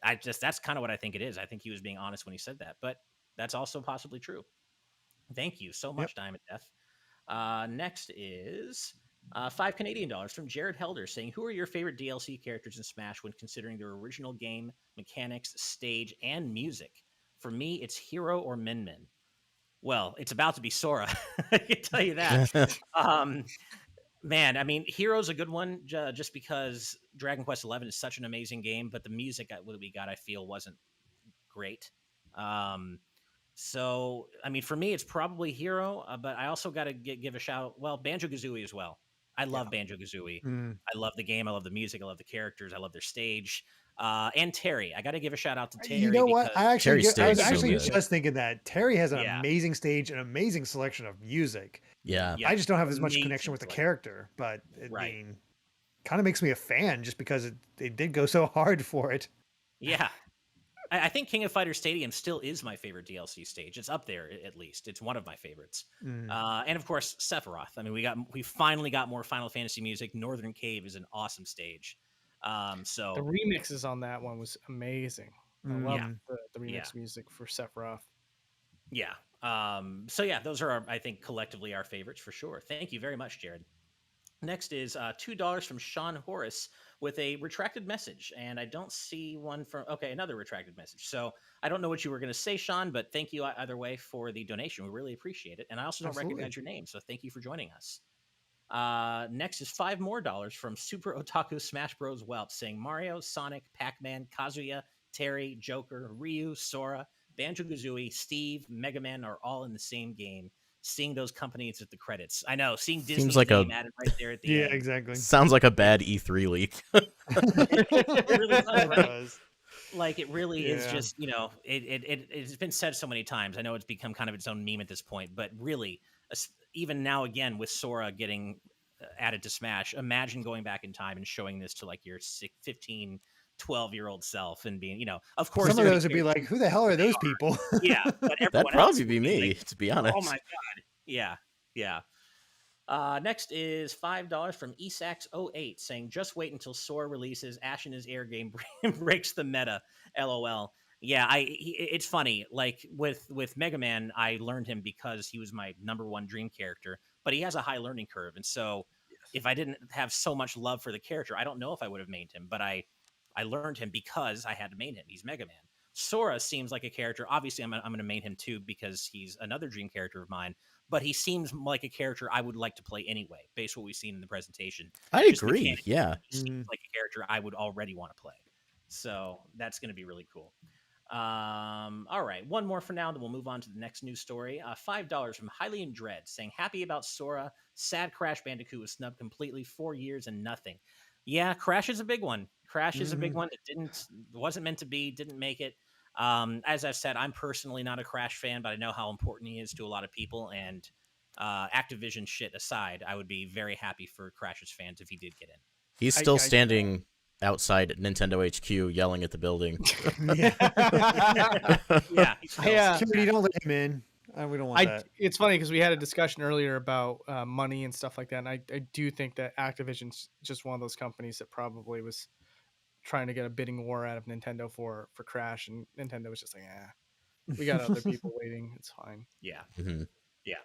that's kind of what I think it is. I think he was being honest when he said that, but that's also possibly true. Thank you so much, Diamond Death. Next is $5 Canadian from Jared Helder saying, who are your favorite DLC characters in Smash when considering their original game, mechanics, stage, and music? For me, it's Hero or Min Min. Well, it's about to be Sora. I can tell you that. Man, I mean, Hero's a good one just because Dragon Quest XI is such an amazing game, but the music that we got, I feel, wasn't great. So, I mean, for me, it's probably Hero, but I also got to give a shout. Well, Banjo-Kazooie as well. I love Banjo-Kazooie. I love the game. I love the music. I love the characters. I love their stage. And Terry. I got to give a shout out to Terry. You know what? I was actually so just thinking that Terry has an amazing stage, an amazing selection of music. Yeah. I just don't have as much connection with the character, but it kind of makes me a fan just because they did go so hard for it. Yeah. I think King of Fighters Stadium still is my favorite DLC stage. It's up there, at least. It's one of my favorites. And of course, Sephiroth. I mean, we finally got more Final Fantasy music. Northern Cave is an awesome stage. So the remixes on that one was amazing. I love the remix music for Sephiroth. Yeah. So yeah, those are I think collectively our favorites for sure. Thank you very much, Jared. Next is $2 from Sean Horace with a retracted message, and I don't see one from another retracted message. So I don't know what you were going to say, Sean, but thank you either way for the donation. We really appreciate it, and I also don't recognize your name, so thank you for joining us. Next is $5 more from Super Otaku Smash Bros. Whelp saying Mario, Sonic, Pac-Man, Kazuya, Terry, Joker, Ryu, Sora, Banjo-Kazooie, Steve, Mega Man are all in the same game. Seeing those companies at the credits. I know, seeing Disney's name added right there at the end. Yeah, exactly. Sounds like a bad E3 leak. It really does, right? Like, it really is just, it's been said so many times. I know it's become kind of its own meme at this point, but really, even now again, with Sora getting added to Smash, imagine going back in time and showing this to like your 15, 12-year-old self and being, of course, some of those would be like, who the hell are those people? Yeah. But that'd probably be me, to be honest. Oh my God. Yeah. Yeah. Next is $5 from Esax08 saying, just wait until Sora releases Ash in his air game breaks the meta. LOL. Yeah, it's funny. Like with Mega Man, I learned him because he was my #1 dream character, but he has a high learning curve. And so if I didn't have so much love for the character, I don't know if I would have mained him, but I learned him because I had to main him. He's Mega Man. Sora seems like a character. Obviously, I'm going to main him too because he's another dream character of mine. But he seems like a character I would like to play anyway, based on what we've seen in the presentation. I agree. Yeah, seems like a character I would already want to play. So that's going to be really cool. All right, one more for now, then we'll move on to the next news story. $5 from Hylian Dread saying, happy about Sora. Sad Crash Bandicoot was snubbed completely, 4 years and nothing. Yeah, Crash is a big one. Crash is a big one that wasn't meant to be, didn't make it. As I've said, I'm personally not a Crash fan, but I know how important he is to a lot of people. And Activision shit aside, I would be very happy for Crash's fans if he did get in. He's still standing outside Nintendo HQ yelling at the building. Yeah. Security, don't let him in. We don't want that. It's funny because we had a discussion earlier about money and stuff like that, and I do think that Activision's just one of those companies that probably was trying to get a bidding war out of Nintendo for Crash, and Nintendo was just like, we got other people waiting, it's fine. Yeah. Mm-hmm. Yeah.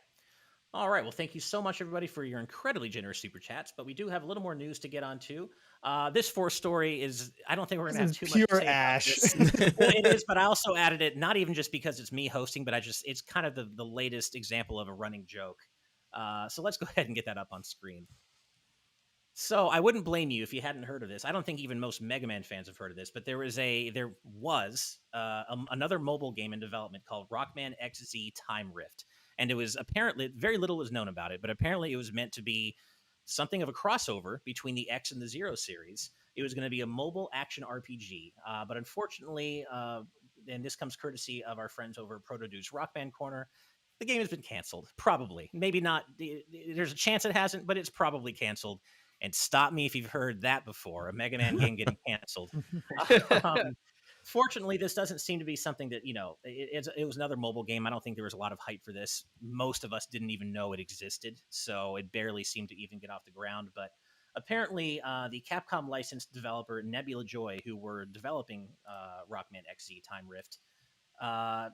All right. Well, thank you so much, everybody, for your incredibly generous super chats. But we do have a little more news to get on to. This fourth story is, I don't think we're going to This have is too much to pure say ash. about this. Well, it is, but I also added it, not even just because it's me hosting, but it's kind of the latest example of a running joke. So let's go ahead and get that up on screen. So I wouldn't blame you if you hadn't heard of this. I don't think even most Mega Man fans have heard of this, but there was another mobile game in development called Rockman XZ Time Rift, and it was apparently very little was known about it, but apparently it was meant to be something of a crossover between the X and the Zero series. It was going to be a mobile action RPG, but unfortunately, and this comes courtesy of our friends over at Protodude's Rockman Corner. The game has been canceled. Probably, maybe not. There's a chance it hasn't, but it's probably canceled. And stop me if you've heard that before, a Mega Man game getting canceled. um, Fortunately, this doesn't seem to be something that, it was another mobile game. I don't think there was a lot of hype for this. Most of us didn't even know it existed, so it barely seemed to even get off the ground. But apparently, the Capcom licensed developer NebulaJoy, who were developing Rockman XZ Time Rift,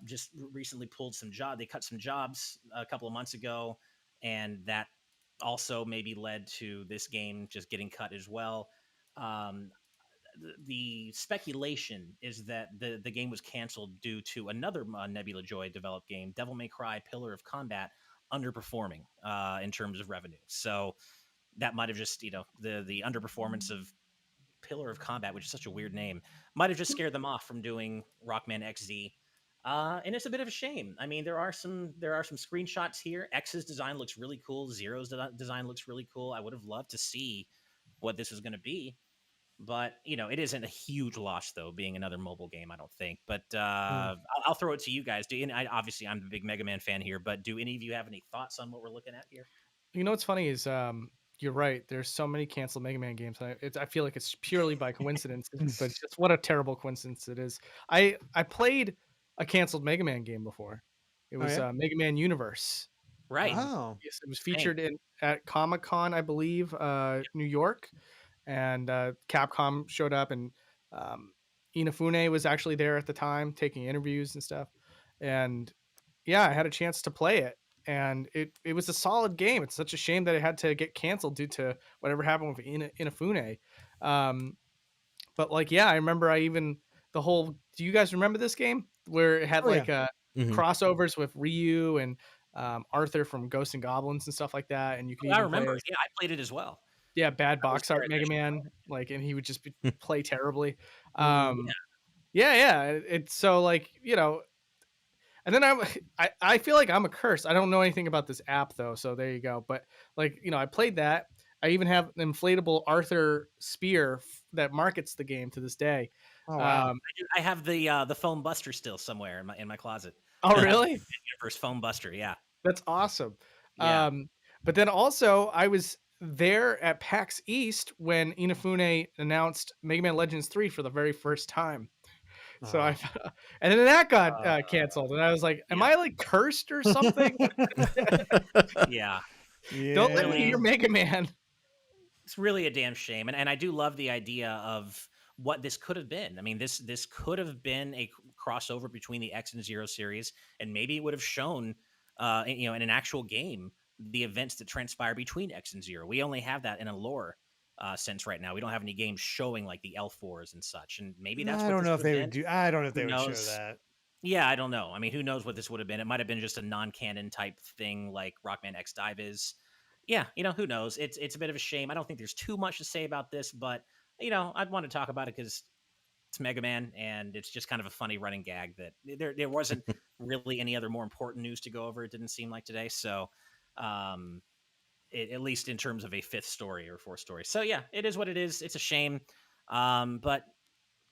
just recently pulled some job. They cut some jobs a couple of months ago, and that also maybe led to this game just getting cut as well. Um, the speculation is that the game was canceled due to another NebulaJoy developed game, Devil May Cry Pillar of Combat, underperforming in terms of revenue. So that might have just, the underperformance of Pillar of Combat, which is such a weird name, might have just scared them off from doing Rockman XZ. And it's a bit of a shame. I mean, there are some screenshots here. X's design looks really cool. Zero's design looks really cool. I would have loved to see what this was going to be, but it isn't a huge loss though, being another mobile game. I don't think. But I'll throw it to you guys. Obviously, I'm a big Mega Man fan here, but do any of you have any thoughts on what we're looking at here? You know what's funny is you're right. There's so many canceled Mega Man games. I feel like it's purely by coincidence, but just what a terrible coincidence it is. I played a canceled Mega Man game before. It was yeah? Mega Man Universe. Right. Oh. Yes, it was featured at Comic-Con, I believe, New York, and Capcom showed up, and Inafune was actually there at the time taking interviews and stuff. And yeah, I had a chance to play it, and it was a solid game. It's such a shame that it had to get canceled due to whatever happened with Inafune. But like, yeah, I remember the whole. Do you guys remember this game where it had Oh, yeah. crossovers with Ryu and Arthur from Ghosts and Goblins and stuff like that, and you could I even play remember. as, Yeah, I played it as well. yeah, bad I was box there art at Mega that show. Man, and he would just play terribly. Mm. Yeah, it's so like, and then I feel like I'm a curse. I don't know anything about this app though, so there you go. But like, I played that. I even have an inflatable Arthur spear that markets the game to this day. Oh, wow. I have the foam buster still somewhere in my closet. Oh, I have really? the Universe foam buster. Yeah. That's awesome. Yeah. But then also I was there at PAX East when Inafune announced Mega Man Legends 3 for the very first time. So Oh. and then that got canceled, and I was like, "Am I like cursed or something?" Yeah. Don't let me Yeah. hear Mega Man. It's really a damn shame, and I do love the idea of what this could have been. I mean, this could have been a crossover between the X and Zero series, and maybe it would have shown, in an actual game, the events that transpire between X and Zero. We only have that in a lore sense right now. We don't have any games showing like the L4s and such, and maybe that's I what don't this know if would they have would been. do. I don't know if Who they would show knows? that. Yeah, I don't know. I mean, who knows what this would have been? It might have been just a non-canon type thing like Rockman X Dive is. Yeah, who knows? It's a bit of a shame. I don't think there's too much to say about this, but I'd want to talk about it because it's Mega Man, and it's just kind of a funny running gag that there wasn't really any other more important news to go over. It didn't seem like today, so at least in terms of a fifth story or fourth story. So yeah, it is what it is. It's a shame, but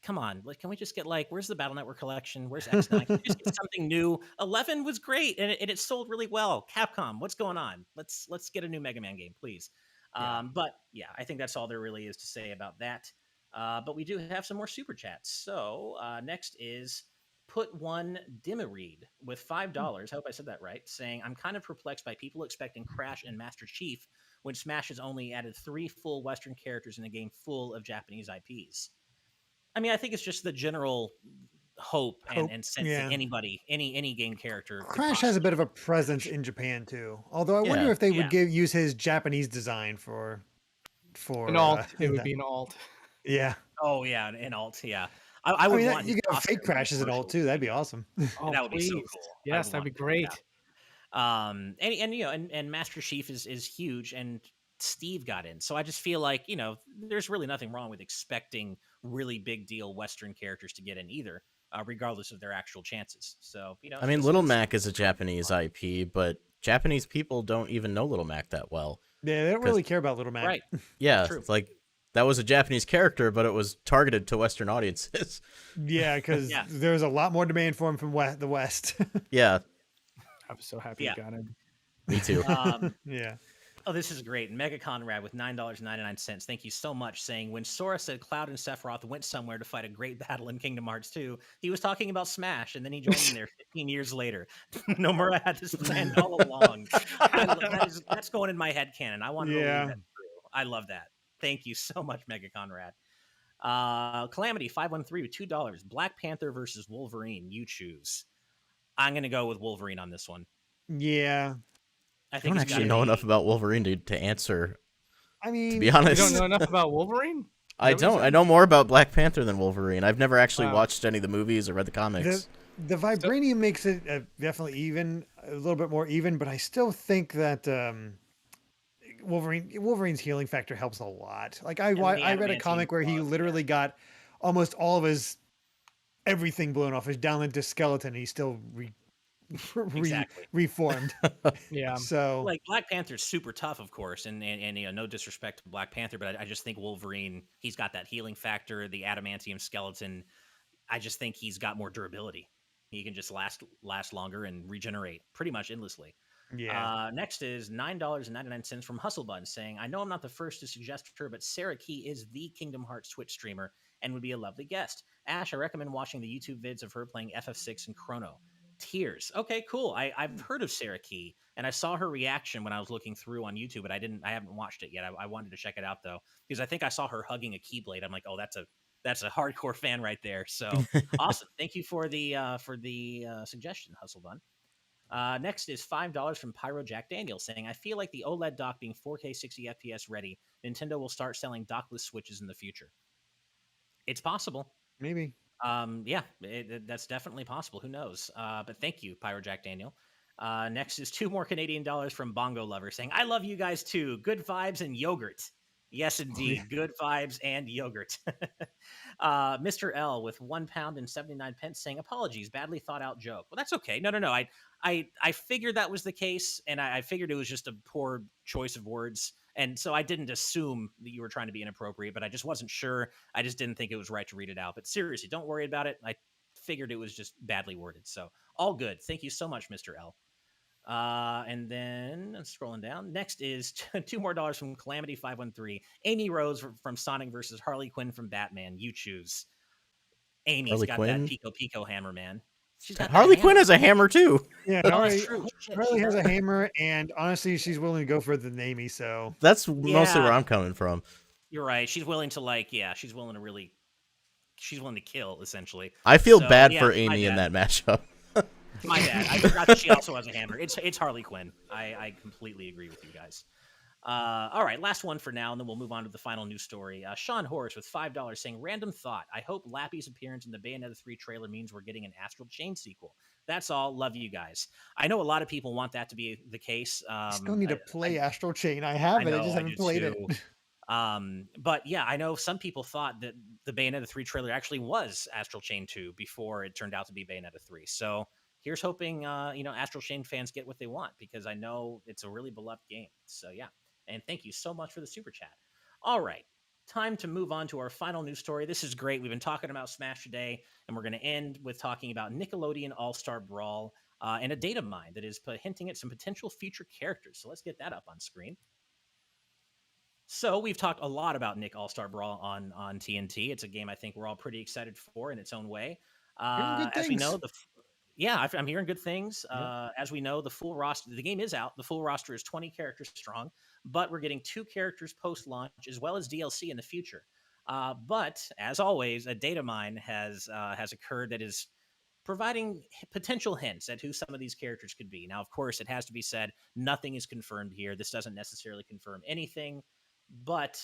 come on, like, can we just get where's the Battle Network collection? Where's X9? Can we just get something new? 11 was great, and it sold really well. Capcom, what's going on? Let's get a new Mega Man game, please. Yeah. But yeah, I think that's all there really is to say about that. But we do have some more super chats. So next is Put One Dimmereed with $5. I hope I said that right. Saying, I'm kind of perplexed by people expecting Crash and Master Chief when Smash has only added 3 full Western characters in a game full of Japanese IPs. I mean, I think it's just the general hope Hope, and sense that yeah. anybody, any game character could Crash has a possibly bit of a be presence Crash. in Japan too. Although I wonder Yeah. if they Yeah. would use his Japanese design An alt. It would that. be an alt. Yeah. Oh yeah, an alt. Yeah, I I would mean, want you his could have fake costume in Crashes and all commercials too. to That'd be be awesome. Oh, that would be so please. cool. I Yes, would that'd want be that. Yeah. great. And Master Chief is huge, and Steve got in, so I just feel like there's really nothing wrong with expecting really big deal Western characters to get in either, regardless of their actual chances. So I mean, this Little is Mac is a Japanese IP, but Japanese people don't even know Little Mac that well. Yeah, they don't Because really care about Little Mac. right. yeah, True. it's like that was a Japanese character, but it was targeted to Western audiences. Yeah, because Yeah. there's a lot more demand for him from the West. Yeah, I'm so happy Yeah. you got him. me too. Yeah. Oh, this is great. Mega Conrad with $9.99. Thank you so much. Saying when Sora said Cloud and Sephiroth went somewhere to fight a great battle in Kingdom Hearts 2, he was talking about Smash, and then he joined them there 15 years later. Nomura had this planned all along. That's going in my head canon. I want to believe Yeah. that's true. I love that. Thank you so much, Mega Conrad. Calamity 513 with $2. Black Panther versus Wolverine. You choose. I'm gonna go with Wolverine on this one. Yeah. I I think don't it's actually gotta know be- enough about Wolverine to answer. I mean, To be You honest, don't know enough about Wolverine? I Is that what you don't. I said? know more about Black Panther than Wolverine. I've never actually Wow. watched any of the movies or read the comics. the vibranium makes it definitely even, a little bit more even, but I still think that Wolverine's healing factor helps a lot. Like And the I read a adamantine comic where he claws, literally got almost all of his everything blown off, his down into skeleton. And he still Exactly. reformed. Yeah. So Like Black Panther's super tough, of course, and no disrespect to Black Panther, but I just think Wolverine, he's got that healing factor, the adamantium skeleton. I just think he's got more durability. He can just last longer and regenerate pretty much endlessly. yeah, Next is $9.99 from Hustlebun saying, I know I'm not the first to suggest her, but Sarah Key is the Kingdom Hearts Twitch streamer and would be a lovely guest. Ash, I recommend watching the YouTube vids of her playing FF6 and Chrono. Tears. Okay, cool. I've heard of Sarah Key, and I saw her reaction when I was looking through on YouTube, but I haven't watched it yet. I wanted to check it out though, because I think I saw her hugging a Keyblade. I'm like, oh, that's a hardcore fan right there. So awesome. Thank you for the suggestion, Hustlebun. Next is $5 from Pyro Jack Daniel saying, I feel like the OLED dock being 4K 60 FPS ready, Nintendo will start selling dockless Switches in the future. It's possible. maybe. Yeah, that's definitely possible. Who knows? But thank you, Pyro Jack Daniel. Next is $2 more Canadian dollars from Bongo Lover saying, I love you guys too. Good vibes and yogurt. Yes, indeed. Good vibes and yogurt. Mr. L with £1 and 79 pence saying, apologies, badly thought out joke. Well, that's okay. No. I figured that was the case, and I figured it was just a poor choice of words. And so I didn't assume that you were trying to be inappropriate, but I just wasn't sure. I just didn't think it was right to read it out. But seriously, don't worry about it. I figured it was just badly worded. So all good. Thank you so much, Mr. L. And then scrolling down, next is $2 more from Calamity 513. Amy Rose from Sonic versus Harley Quinn from Batman. You choose. Amy's Harley got Quinn? that Pico hammer, man. She's got that Harley hammer. Quinn has a hammer too. Yeah, Oh, Harley, that's true. Shit, Harley she has a does. hammer, and honestly, she's willing to go further than Amy. So That's mostly Yeah. where I'm coming from. You're right. She's willing to she's willing to kill essentially. I feel So, bad yeah, for my Amy in bad. that matchup. My bad. I forgot that she also has a hammer. It's Harley Quinn. I completely agree with you guys. All right, last one for now, and then we'll move on to the final news story. Sean Horace with $5 saying, random thought. I hope Lappy's appearance in the Bayonetta 3 trailer means we're getting an Astral Chain sequel. That's all. Love you guys. I know a lot of people want that to be the case. I still need to play Astral Chain. I have it. I just haven't played it. But yeah, I know some people thought that the Bayonetta 3 trailer actually was Astral Chain 2 before it turned out to be Bayonetta 3. So here's hoping, Astral Chain fans get what they want, because I know it's a really beloved game. So yeah. And thank you so much for the super chat. All right, time to move on to our final news story. This is great. We've been talking about Smash today, and we're going to end with talking about Nickelodeon All-Star Brawl and a data mine that is hinting at some potential future characters. So let's get that up on screen. So we've talked a lot about Nick All-Star Brawl on TNT. It's a game I think we're all pretty excited for in its own way. As we know, I'm hearing good things. As we know, the full roster, the game is out. The full roster is 20 characters strong, but we're getting 2 characters post-launch as well as DLC in the future. But as always, a data mine has occurred that is providing potential hints at who some of these characters could be. Now, of course, it has to be said, nothing is confirmed here. This doesn't necessarily confirm anything, but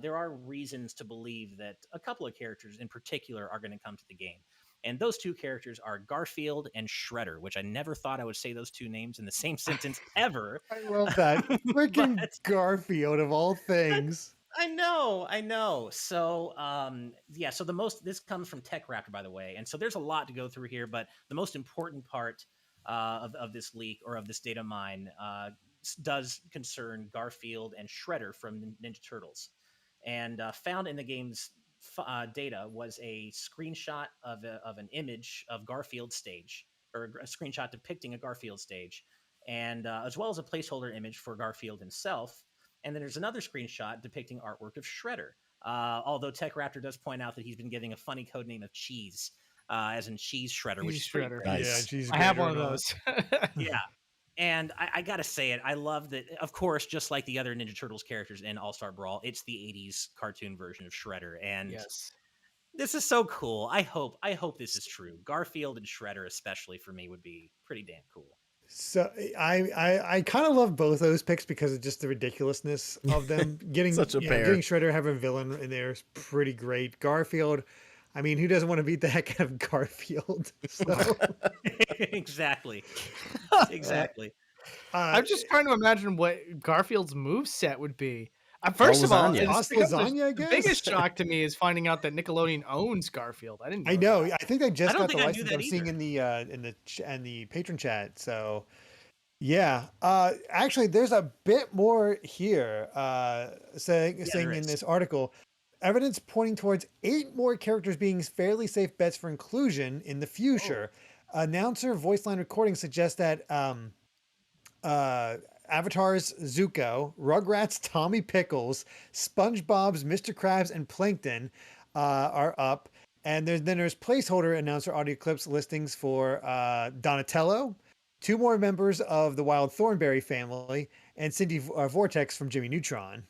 there are reasons to believe that a couple of characters in particular are going to come to the game. And those two characters are Garfield and Shredder, which I never thought I would say those two names in the same sentence ever. I love that. Freaking But Garfield of all things. I know. So, yeah. So this comes from Tech Raptor, by the way, and so there's a lot to go through here. But the most important part of this leak or of this data mine does concern Garfield and Shredder from Ninja Turtles, and found in the game's data was a screenshot of an image of Garfield's stage, or a screenshot depicting a Garfield stage, and as well as a placeholder image for Garfield himself. And then there's another screenshot depicting artwork of Shredder. Although Tech Raptor does point out that he's been giving a funny code name of Cheese, as in Cheese Shredder, which is pretty Shredder. great. Nice. Yeah, geez, I have one of those. Yeah. And I gotta say it, I love that. Of course, just like the other Ninja Turtles characters in All-Star Brawl, it's the '80s cartoon version of Shredder, and Yes. this is so cool. I hope this is true. Garfield and Shredder, especially for me, would be pretty damn cool. So I kind of love both those picks because of just the ridiculousness of them. Getting Such a pair. getting Shredder, having a villain in there is pretty great. Garfield, I mean, who doesn't want to beat the heck out of Garfield? So, Exactly. I'm just trying to imagine what Garfield's move set would be. First of all, lasagna. it's Boss because lasagna, I the guess? biggest shock to me is finding out that Nickelodeon owns Garfield. I didn't know. I know. that. I think they just I don't got the think I knew license. that I'm seeing either. in the patron chat. So, yeah. Actually, there's a bit more here. Saying there in is. this article, evidence pointing towards 8 more characters being fairly safe bets for inclusion in the future. Announcer voice line recording suggests that Avatar's Zuko, Rugrats' Tommy Pickles, SpongeBob's Mr. Krabs, and Plankton are up. And there's placeholder announcer audio clips listings for Donatello, 2 more members of the Wild Thornberry family, and Cindy Vortex from Jimmy Neutron.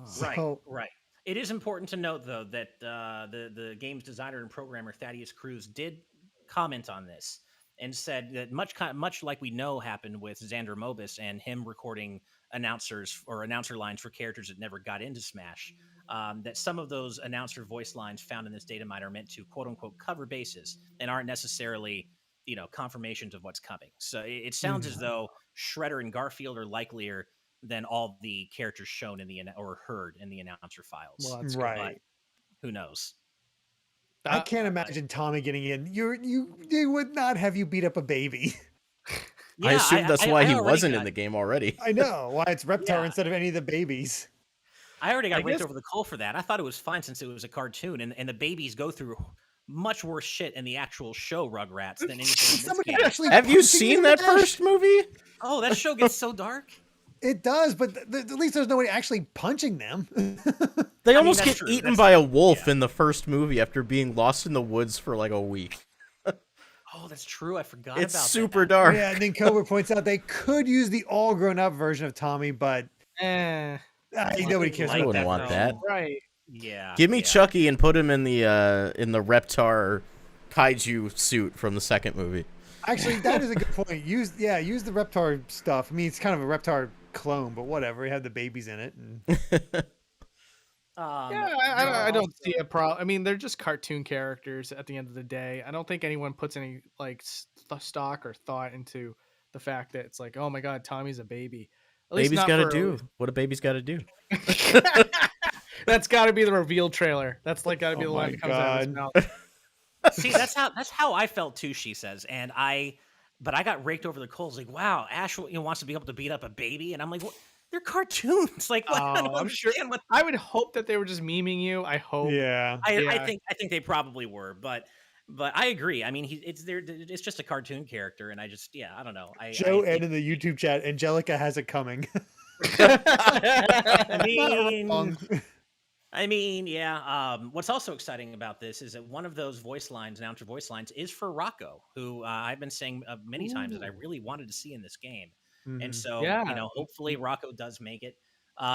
So, Right. It is important to note, though, that the game's designer and programmer Thaddeus Cruz did comment on this and said that much like we know happened with Xander Mobus and him recording announcers or announcer lines for characters that never got into Smash, that some of those announcer voice lines found in this data mine are meant to quote unquote cover bases and aren't necessarily confirmations of what's coming. So it sounds as though Shredder and Garfield are likelier than all the characters shown in the or heard in the announcer files. Well, that's right. But who knows? I can't imagine Tommy getting in. They would not have you beat up a baby. I assume that's why he already wasn't got- in the game already. I know why it's Reptar Yeah. instead of any of the babies. I already got I raked guess- over the coal for that. I thought it was fine since it was a cartoon, and the babies go through much worse shit in the actual show Rugrats than anything in this Somebody game. actually Have you punching seen in that the first movie? Oh, that show gets so dark. It does, but at least there's nobody actually punching them. They mean, almost that's get true. eaten That's by a true. wolf Yeah. in the first movie after being lost in the woods for like a week. Oh, that's true. I forgot It's about super that. dark. Yeah, and then Cobra points out they could use the all grown up version of Tommy, but nobody cares I about wouldn't that. want version. that. Right. Yeah. Give me yeah. Chucky and put him in the Reptar kaiju suit from the second movie. Actually, that is a good point. Use the Reptar stuff. I mean, it's kind of a Reptar clone, but whatever. You have the babies in it. And... Yeah, I don't see a problem. I mean, they're just cartoon characters at the end of the day. I don't think anyone puts any like stock or thought into the fact that it's like, oh my god, Tommy's a baby. At least Baby's not got to for- do what a baby's got to do. That's got to be the reveal trailer. That's like got to be Oh the line my that comes out of his God. mouth. See, that's how I felt too. She says, and but I got raked over the coals. Like, wow, Ash wants to be able to beat up a baby, and I'm like, what? They're cartoons. Like, I don't I'm sure. understand what. I would hope that they were just memeing you. I hope. Yeah. I Yeah. think they probably were, but I agree. I mean, it's just a cartoon character, and I don't know. Joe Ed in the YouTube chat, Angelica has it coming. I mean, yeah. What's also exciting about this is that one of those announcer voice lines, is for Rocco, who I've been saying many times that I really wanted to see in this game. And so, Yeah. hopefully Rocco does make it.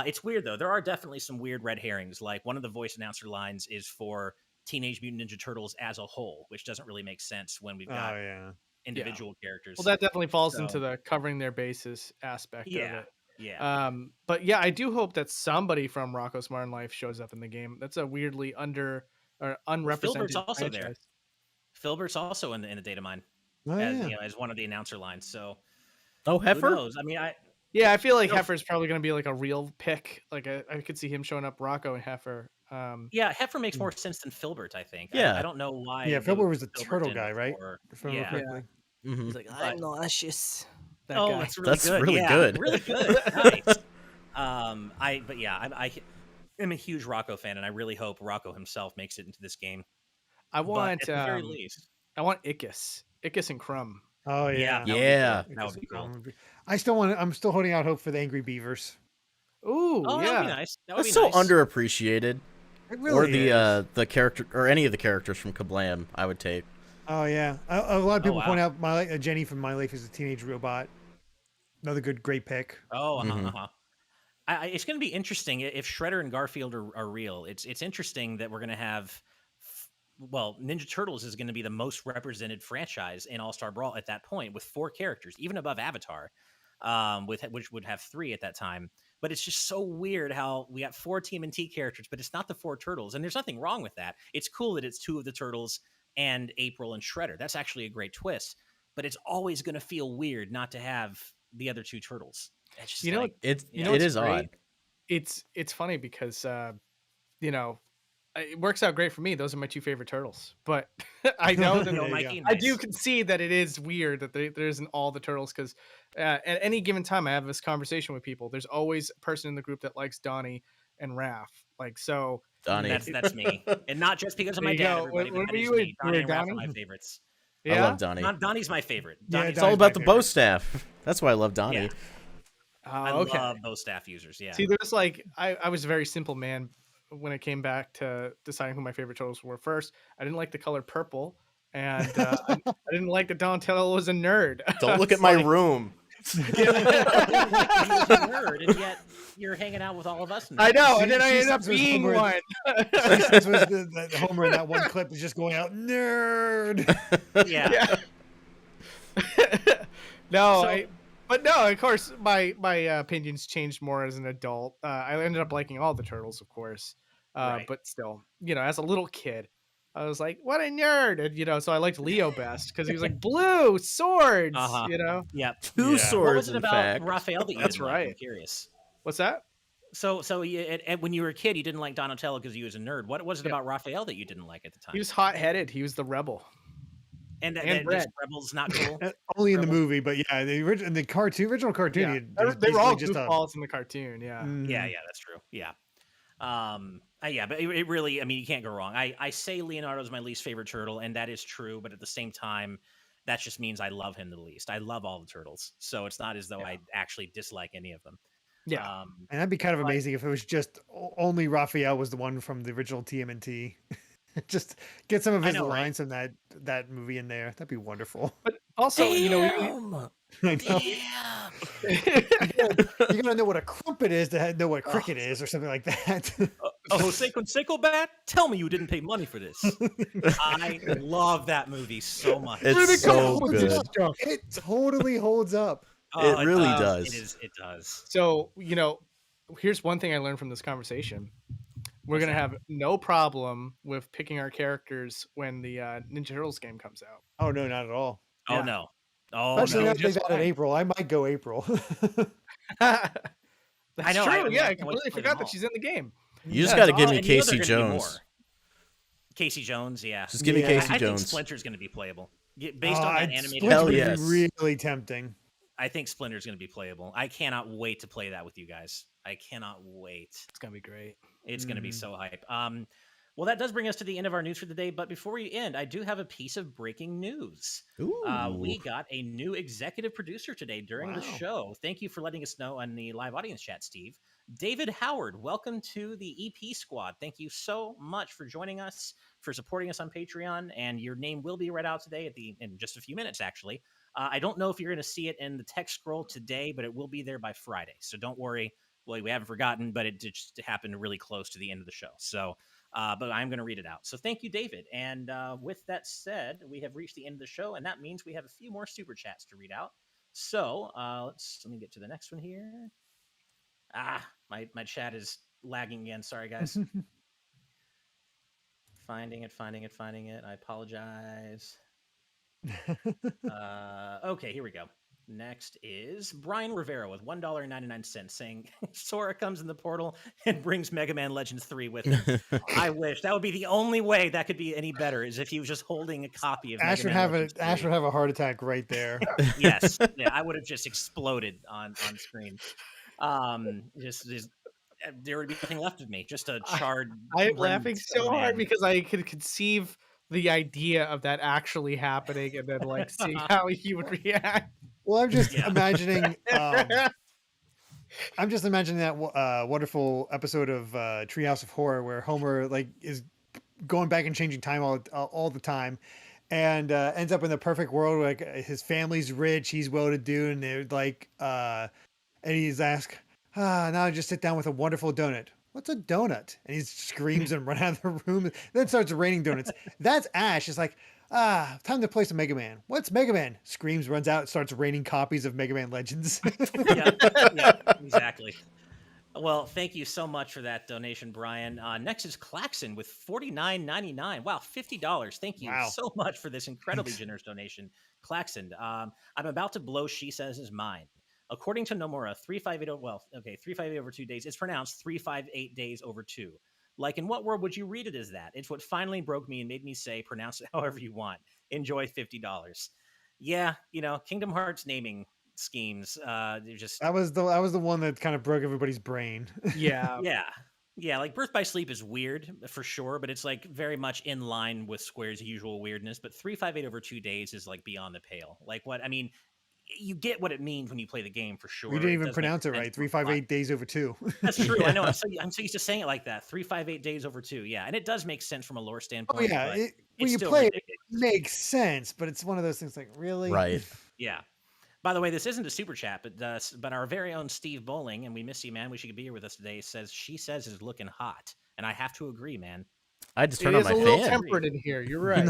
It's weird though. There are definitely some weird red herrings. Like one of the voice announcer lines is for Teenage Mutant Ninja Turtles as a whole, which doesn't really make sense when we've Oh got yeah. individual Well, characters. that definitely falls So into the covering their bases aspect of yeah, it. yeah. But yeah, I do hope that somebody from Rocco's Modern Life shows up in the game. That's a weirdly under or Well, Filbert's unrepresented also there. franchise. Filbert's also in the data mine Oh as yeah. as one of the announcer lines. So Oh, who Heifer? knows? I mean, Yeah, I feel like No, Heifer's probably going to be like a real pick. Like I could see him showing up, Rocco and Heifer. yeah, Heifer makes Hmm. more sense than Filbert. I think. I Yeah. don't know why Yeah, they would Filbert was the put Filbert turtle in guy, right? before. If I remember Yeah. correctly. Hmm. He's like, But- I'm nauseous. That Oh, guy. that's really That's good. really Yeah, good. really good. Nice. I am a huge Rocco fan, and I really hope Rocco himself makes it into this game. I But want at the very least, I want Ickis and Crumb. Oh yeah, yeah. that would be Yeah. cool. That would be cool. I still want. I'm still holding out hope for the Angry Beavers. Ooh, Oh, that would be yeah. nice. That would That's be so nice. underappreciated. It Or really is. the character or any of the characters from Kablam, I would take. Oh yeah. A lot of people wow. point out Jenny from My Life is a Teenage Robot. Another great pick. Oh, Mhm. It's going to be interesting if Shredder and Garfield are real. It's interesting that we're going to have. Well, Ninja Turtles is going to be the most represented franchise in All-Star Brawl at that point, with 4 characters, even above Avatar, which would have 3 at that time. But it's just so weird how we got 4 TMNT characters, but it's not the 4 turtles, and there's nothing wrong with that. It's cool that it's 2 of the turtles and April and Shredder. That's actually a great twist. But it's always going to feel weird not to have the other 2 turtles. It's just You know, like, It You know it what's is great? odd. It's funny because you know, it works out great for me. Those are my 2 favorite turtles. But I know that There you Mikey, go. I do nice. concede that it is weird that there isn't all the turtles because at any given time I have this conversation with people. There's always a person in the group that likes Donnie and Raph. Like so, Donnie. That's me, and not just because of There my you dad. go. Everybody, What but that were is you me. with- you Donnie were and Raph are Donnie? my favorites. I love Donnie. Donnie's my favorite. Yeah, Donnie's It's all Donnie's about my the bow favorite. staff. That's why I love Donnie. Yeah. I Oh, okay. love those staff users. Yeah. See, there's like I was a very simple man when it came back to deciding who my favorite turtles were. First, I didn't like the color purple, and I didn't like that Donatello was a nerd. Don't look It's at my like- room. You're a nerd, and yet you're hanging out with all of us now. I know, She- and then I she ended up says being Homer- one. This was the Homer in that one clip is just going out nerd. Yeah. No, So- but no, of course, my opinions changed more as an adult. I ended up liking all the turtles, of course, Right. but still, as a little kid, I was like, "What a nerd!" And so I liked Leo best because he was like blue swords. Uh-huh. Yep. Yeah. Two What swords, What was it in about fact. Raphael that you That's didn't like? I'm right. curious. What's that? So when you were a kid, you didn't like Donatello because he was a nerd. What was it about Raphael that you didn't like at the time? He was hot-headed. He was the rebel. and and just red. Rebels not cool. Only in the Rebel. movie, but yeah, the original cartoon. Yeah, he's they were all basically just a- goofballs in the cartoon. Yeah. Yeah, that's true. Yeah. Yeah, but it really, I mean, you can't go wrong. I say Leonardo's my least favorite turtle, and that is true, but at the same time, that just means I love him the least. I love all the turtles, so it's not as though I actually dislike any of them. Yeah. And that'd be kind of amazing if it was just only Raphael was the one from the original TMNT. Just get some of his know, right? lines from that movie in there. That'd be wonderful. But also, I know. You gotta know what a crumpet is to know what cricket is, or something like that. Oh, Jose Canseco Bat? Tell me you didn't pay money for this. I love that movie so much. It's so holds good. up. It totally holds up. Oh, It really does. It does. So, here's one thing I learned from this conversation. We're going to have no problem with picking our characters when the Ninja Turtles game comes out. Oh no, not at all. Oh Yeah. no. Oh Especially no. now that they just got in fine. April. I might go April. That's I know, I true. mean, Yeah, I I can't wait to completely play them forgot all. that she's in the game. You just Yeah, got to it's give all- me And you know Casey they're gonna be Jones. more. Casey Jones, yeah. Just give me Yeah. Casey I think Jones. Splinter's going to be playable. Based on that animated, Splinter Hell would be yes. really tempting. I think Splinter's going to be playable. I cannot wait to play that with you guys. I cannot wait. It's going to be great. It's going to be Mhm. so hype. Well, that does bring us to the end of our news for the day. But before we end, I do have a piece of breaking news. Ooh. We got a new executive producer today during the Wow. show. Thank you for letting us know on the live audience chat, Steve. David Howard, welcome to the EP squad. Thank you so much for joining us, for supporting us on Patreon, and your name will be read out today in just a few minutes, actually. I don't know if you're going to see it in the text scroll today, but it will be there by Friday. So don't worry. Well, we haven't forgotten, but it just happened really close to the end of the show. So, but I'm going to read it out. So thank you, David. And with that said, we have reached the end of the show, and that means we have a few more super chats to read out. So let me get to the next one here. My chat is lagging again. Sorry, guys. Finding it. I apologize. Okay, here we go. Next is Brian Rivera with $1.99 saying Sora comes in the portal and brings Mega Man Legends 3 with him. I wish that would be the only way that could be any better is if he was just holding a copy of Ash Mega Man Legends 3. Ash would have a heart attack right there. Yes, yeah, I would have just exploded on screen. Just there would be nothing left of me, just a charred. I'm laughing so hard because I could conceive the idea of that actually happening and then like seeing how he would react. Well, I'm just imagining. I'm just imagining that wonderful episode of Treehouse of Horror where Homer like is going back and changing time all the time, and ends up in the perfect world where like his family's rich, he's well-to-do, and they're like, and he's asked, now I just sit down with a wonderful donut. What's a donut? And he screams and run out of the room. Then it starts raining donuts. That's Ash. It's like, time to play some Mega Man. What's Mega Man? Screams, runs out, starts raining copies of Mega Man Legends. yeah, exactly. Well, thank you so much for that donation, Brian. Next is Claxon with $49.99. Wow, $50. Thank you so much for this incredibly generous donation, Claxon. I'm about to blow Shesez's mind. According to Nomura, 358 over 2 days. It's pronounced 358 days over 2. Like, in what world would you read it as that? It's what finally broke me and made me say, pronounce it however you want. Enjoy $50. Yeah, Kingdom Hearts naming schemes. They're just that was the one that kind of broke everybody's brain. Yeah. Yeah, like Birth by Sleep is weird for sure, but it's like very much in line with Square's usual weirdness. But 358 over 2 days is like beyond the pale. Like what I mean. You get what it means when you play the game for sure. We didn't even pronounce it right. 358 days over 2. That's true. I know. I'm so used to saying it like that. 358 days over 2. Yeah, and it does make sense from a lore standpoint. Oh yeah, when you play it makes sense, but it's one of those things like really. Right. Yeah. By the way, this isn't a super chat, but our very own Steve Bowling, and we miss you, man. Wish you could be here with us today. Says Shesez is looking hot, and I have to agree, man. I just turned on my fan. It's a little temperate in here. You're right.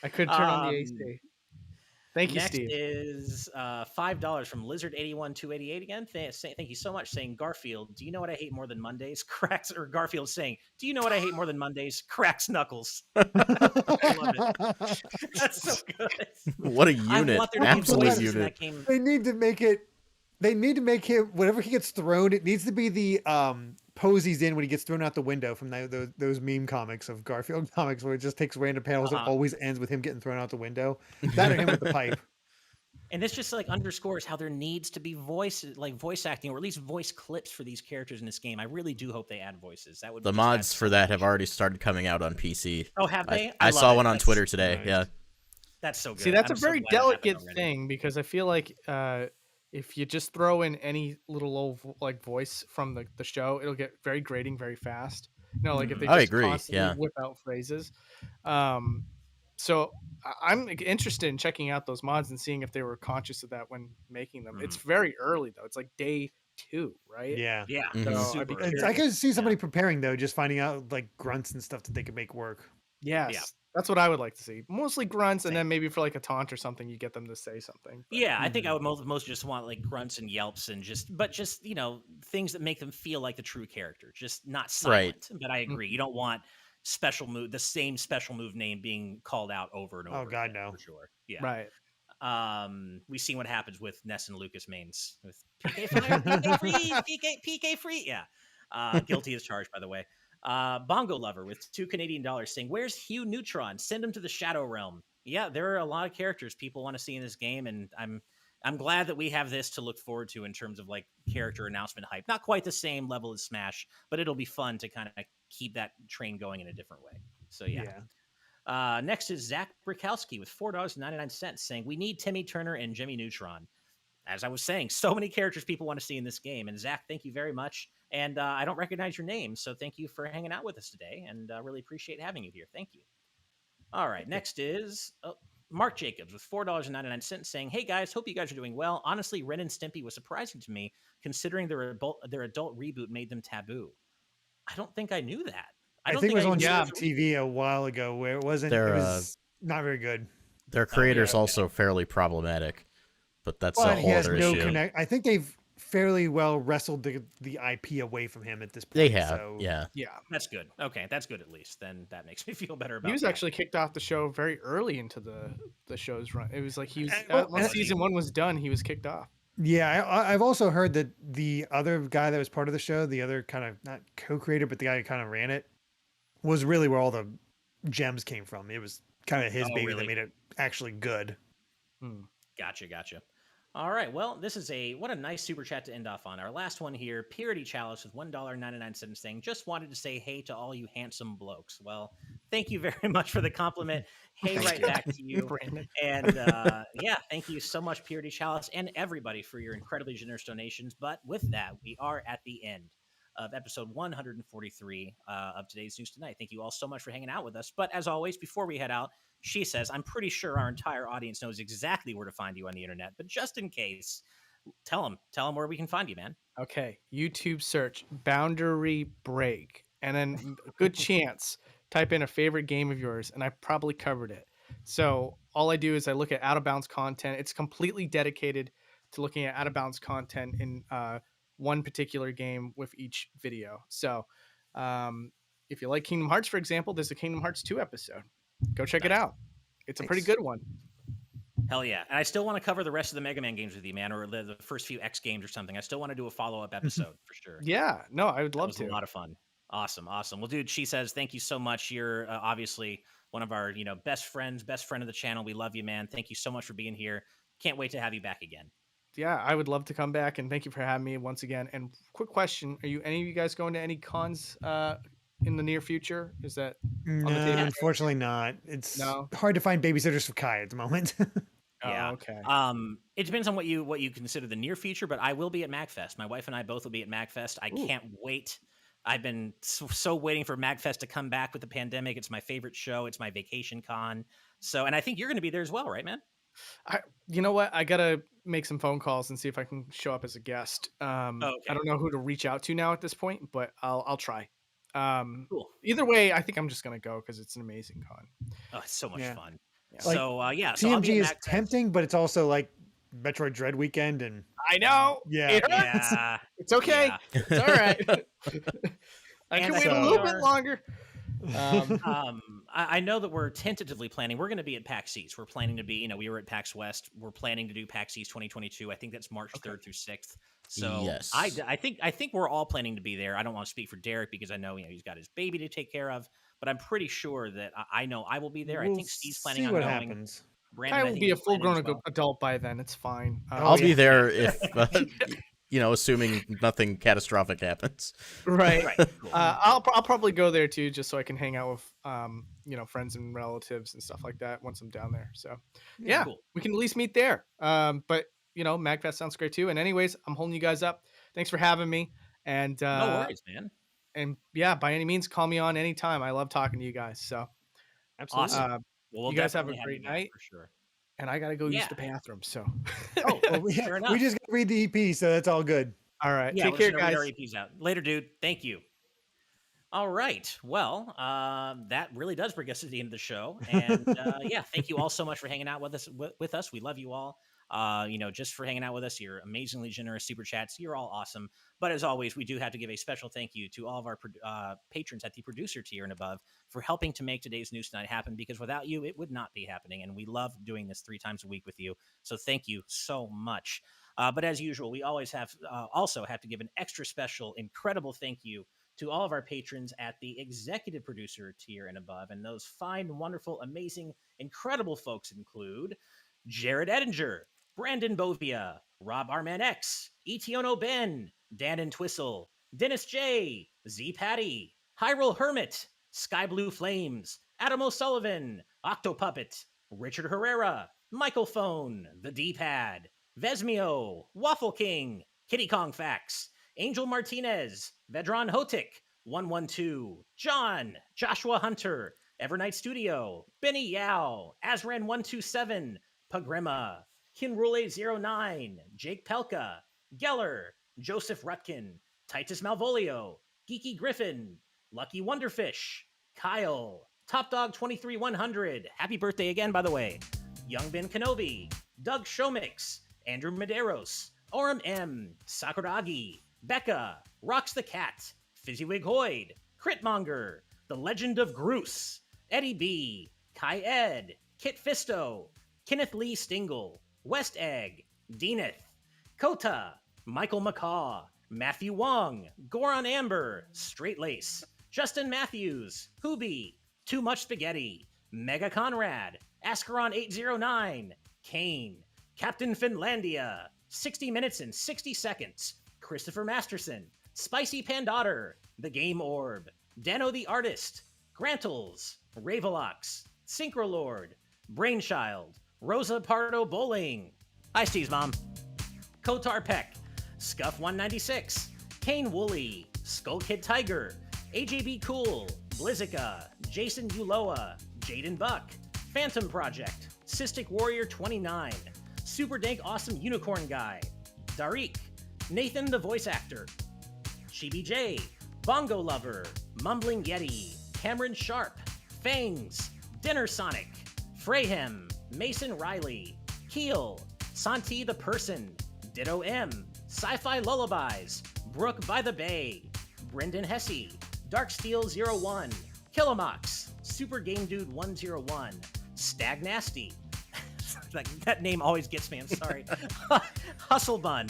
I could turn on the AC. Thank you, Next Steve. Is $5 from Lizard81288 again. Thank you so much. Saying Garfield, do you know what I hate more than Mondays? Cracks. Or Garfield saying, do you know what I hate more than Mondays? Cracks knuckles. I love it. That's so good. What a unit! Absolute unit. They need to make it. They need to make him whenever he gets thrown. It needs to be the pose he's in when he gets thrown out the window from those meme comics of Garfield comics where it just takes random panels and always ends with him getting thrown out the window. That or him with the pipe. And this just like underscores how there needs to be voice acting or at least voice clips for these characters in this game. I really do hope they add voices. That would the mods for that have already started coming out on PC. Oh, have they? I saw one on Twitter today. Nice. Yeah, that's so good. See, that's a very delicate thing because I feel like if you just throw in any little old like voice from the show, it'll get very grating very fast. Like if they just constantly whip out phrases. So I'm interested in checking out those mods and seeing if they were conscious of that when making them. It's very early though. It's like day 2, right? Yeah. So I can see somebody preparing though, just finding out like grunts and stuff that they could make work. Yes. Yeah. That's what I would like to see. Mostly grunts, and then maybe for like a taunt or something, you get them to say something. But, yeah, I think I would most just want like grunts and yelps and just things that make them feel like the true character, just not silent. Right. But I agree, you don't want the same special move name being called out over and over. Oh God, no, for sure. Yeah, right. We've seen what happens with Ness and Lucas mains with PK fire, PK free, PK free. Yeah, guilty as charged, by the way. Bongo Lover with $2 Canadian saying, where's Hugh Neutron? Send him to the Shadow Realm. Yeah, there are a lot of characters people want to see in this game, and I'm glad that we have this to look forward to in terms of like character announcement hype. Not quite the same level as Smash, but it'll be fun to kind of keep that train going in a different way. So yeah. Next is Zach Brikowski with $4.99 saying, we need Timmy Turner and Jimmy Neutron. As I was saying, so many characters people want to see in this game. And Zach, thank you very much. And I don't recognize your name, so thank you for hanging out with us today, and really appreciate having you here. Thank you. All right, next is Mark Jacobs with $4.99 saying, "Hey guys, hope you guys are doing well. Honestly, Ren and Stimpy was surprising to me considering their adult reboot made them taboo. I don't think I knew that. I I don't think it think was I on even knew it Yeah. was a reboot. TV a while ago where it wasn't. It Their was not very good. their Oh, yeah, creator's okay. also fairly problematic, but that's a But he whole has other no issue. connect. I think they've fairly well wrestled the IP away from him at this point. They have, So yeah. Yeah. That's good. Okay, that's good at least. Then that makes me feel better about He was that. actually kicked off the show very early into the show's run. It was like he was Well, once and- season 1 was done, he was kicked off. Yeah, I've also heard that the other guy that was part of the show, the other kind of not co-creator, but the guy who kind of ran it, was really where all the gems came from. It was kind of his Oh, baby really? that made it actually good. Gotcha. All right. Well, this is what a nice super chat to end off on. Our last one here, Purity Chalice with $1.99 saying, "Just wanted to say hey to all you handsome blokes." Well, thank you very much for the compliment. Hey, right back to you. Brandon. And yeah, thank you so much, Purity Chalice, and everybody for your incredibly generous donations. But with that, we are at the end of episode 143 of today's News Tonight. Thank you all so much for hanging out with us. But as always, before we head out, she says, "I'm pretty sure our entire audience knows exactly where to find you on the internet, but just in case, tell them where we can find you, man." Okay, YouTube search Boundary Break, and then a good chance type in a favorite game of yours, and I probably covered it. So all I do is I look at out of bounds content. It's completely dedicated to looking at out of bounds content in one particular game with each video. So if you like Kingdom Hearts, for example, there's a Kingdom Hearts 2 episode. Go check it Nice. out. It's a pretty Nice. good one. Hell yeah. And I still want to cover the rest of the Mega Man games with you, man, or the first few X games or something. I still want to do a follow-up episode for sure. Yeah, no, I would That love was to. a lot of fun. Awesome. Well, dude, she says, "Thank you so much. You're obviously one of our, best friend of the channel. We love you, man. Thank you so much for being here. Can't wait to have you back again." Yeah, I would love to come back, and thank you for having me once again. And quick question: Are you any of you guys going to any cons in the near future? Is that No, on the table? unfortunately not. It's No? hard to find babysitters for Kai at the moment. Yeah. Oh, okay. It depends on what you consider the near future, but I will be at MagFest. My wife and I both will be at MagFest. I Ooh. can't wait. I've been so waiting for MagFest to come back with the pandemic. It's my favorite show. It's my vacation con. So, and I think you're going to be there as well, right, man? You know what? I gotta make some phone calls and see if I can show up as a guest. I don't know who to reach out to now at this point, but I'll try. Cool. Either way, I think I'm just gonna go because it's an amazing con. Oh, it's so much Yeah. fun. Yeah. Like, So, yeah. So I'll be TMG at is MagFest. tempting, but it's also like Metroid Dread weekend, and I know. Yeah. It hurts. Yeah. It's okay. Yeah. It's all right. I And can I wait a think little we bit are- longer. I know that we're tentatively planning. We're going to be at PAX East. We're planning to be, we were at PAX West. We're planning to do PAX East 2022. I think that's March 3rd through 6th. So Yes. I think we're all planning to be there. I don't want to speak for Derek because I know, he's got his baby to take care of, but I'm pretty sure that I know I will be there. I we'll think Steve's planning see on what going. happens. Brandon, I I will think be a he's planning full-grown as well. adult by then. It's fine. I'll be yeah. there if, assuming nothing catastrophic happens. Right. Right. Cool. I'll probably go there too, just so I can hang out with friends and relatives and stuff like that once I'm down there. So yeah, Cool. we can at least meet there. But MagFest sounds great too. And anyways, I'm holding you guys up. Thanks for having me. And No worries, man. and yeah, by any means, call me on anytime. I love talking to you guys. So Absolutely. Awesome. uh, Well, we'll you guys have a definitely great you back night. for sure. and I gotta go use Yeah. the bathroom. So Oh, well, Fair enough. we just got to read the EP, so that's all good. all right, Yeah, take we're care, just gonna read guys. our EPs out. Later, dude. Thank you. All right. Well, that really does bring us to the end of the show. And yeah, thank you all so much for hanging out with us. We love you all. Just for hanging out with us. You're amazingly generous super chats. You're all awesome. But as always, we do have to give a special thank you to all of our patrons at the producer tier and above for helping to make today's News Tonight happen, because without you, it would not be happening. And we love doing this 3 times a week with you. So thank you so much. But as usual, we always also have to give an extra special, incredible thank you to all of our patrons at the executive producer tier and above. And those fine, wonderful, amazing, incredible folks include Jared Edinger, Brandon Bovia, Rob Arman X, Etiono Ben, Dan and Twistle, Dennis J, Z Patty, Hyrule Hermit, Sky Blue Flames, Adam O'Sullivan, Octopuppet, Richard Herrera, Michael Phone, The D-Pad, Vesmio, Waffle King, Kitty Kong Fax, Angel Martinez, Vedran Hotik, 112, John, Joshua Hunter, Evernight Studio, Benny Yao, Azran127, Pagrima, Kinrule09, Jake Pelka, Geller, Joseph Rutkin, Titus Malvolio, Geeky Griffin, Lucky Wonderfish, Kyle, Top Dog 23100, happy birthday again, by the way, Young Ben Kenobi, Doug Shomix, Andrew Medeiros, Orem M, Sakuragi, Becca, Rocks the Cat, Fizzywig Hoyd, Critmonger, The Legend of Groose, Eddie B, Kai Ed, Kit Fisto, Kenneth Lee Stingle, West Egg, Deaneth, Kota, Michael McCaw, Matthew Wong, Goron Amber, Straight Lace, Justin Matthews, Hoobie, Too Much Spaghetti, Mega Conrad, Ascaron809, Kane, Captain Finlandia, 60 Minutes and 60 Seconds, Christopher Masterson, Spicy Pandotter, The Game Orb, Dano the Artist, Grantles, Ravelox, Synchrolord, Brainchild, Rosa Pardo Bowling, Ice Tea's Mom, Kotar Peck, Scuff196, Kane Woolley, Skull Kid Tiger, AJB Cool, Blizzica, Jason Uloa, Jaden Buck, Phantom Project, Cystic Warrior 29, Super Dank Awesome Unicorn Guy, Darik, Nathan the Voice Actor, Chibi J, Bongo Lover, Mumbling Yeti, Cameron Sharp, Fangs, Dinner Sonic, Freyhem, Mason Riley, Keel, Santi the Person, Ditto M, Sci-Fi Lullabies, Brooke by the Bay, Brendan Hesse, Darksteel01, Kilomox, Super Game Dude 101, Stag Nasty. Like, that name always gets me, I'm sorry. Hustle Bun,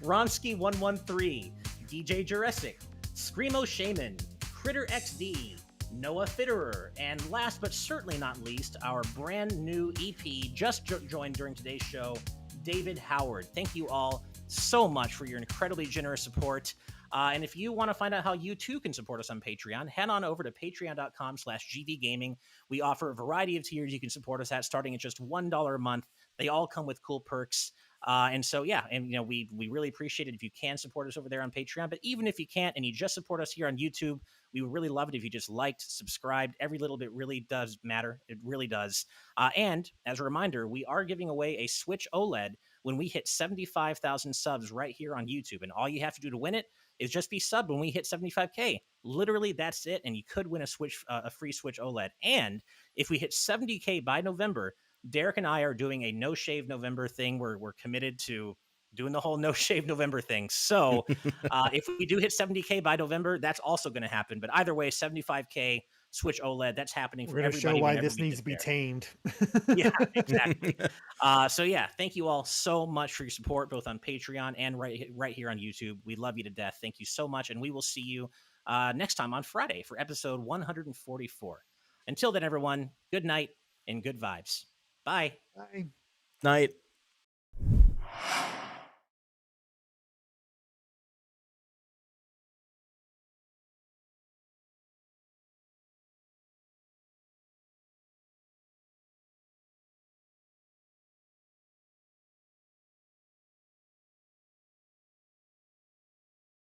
Ronsky 113, DJ Jurassic, Screamo Shaman, Critter XD, Noah Fitterer, and last but certainly not least, our brand new EP just joined during today's show, David Howard. Thank you all so much for your incredibly generous support. And if you want to find out how you too can support us on Patreon, head on over to patreon.com/gvgaming. We offer a variety of tiers you can support us at, starting at just $1 a month. They all come with cool perks. And so, yeah, and you know, we really appreciate it if you can support us over there on Patreon. But even if you can't and you just support us here on YouTube, we would really love it if you just liked, subscribed. Every little bit really does matter. It really does. And as a reminder, we are giving away a Switch OLED when we hit 75,000 subs right here on YouTube. And all you have to do to win it is just be subbed when we hit 75K. Literally, that's it. And you could win a free Switch OLED. And if we hit 70K by November, Derek and I are doing a No Shave November thing where we're committed to doing the whole No Shave November thing. So if we do hit 70K by November, that's also going to happen. But either way, 75K Switch OLED, that's happening for everybody. We're going to show why this needs to be tamed. Yeah, exactly. So yeah, thank you all so much for your support, both on Patreon and right here on YouTube. We love you to death. Thank you so much. And we will see you next time on Friday for episode 144. Until then, everyone, good night and good vibes. Bye. Bye. Night.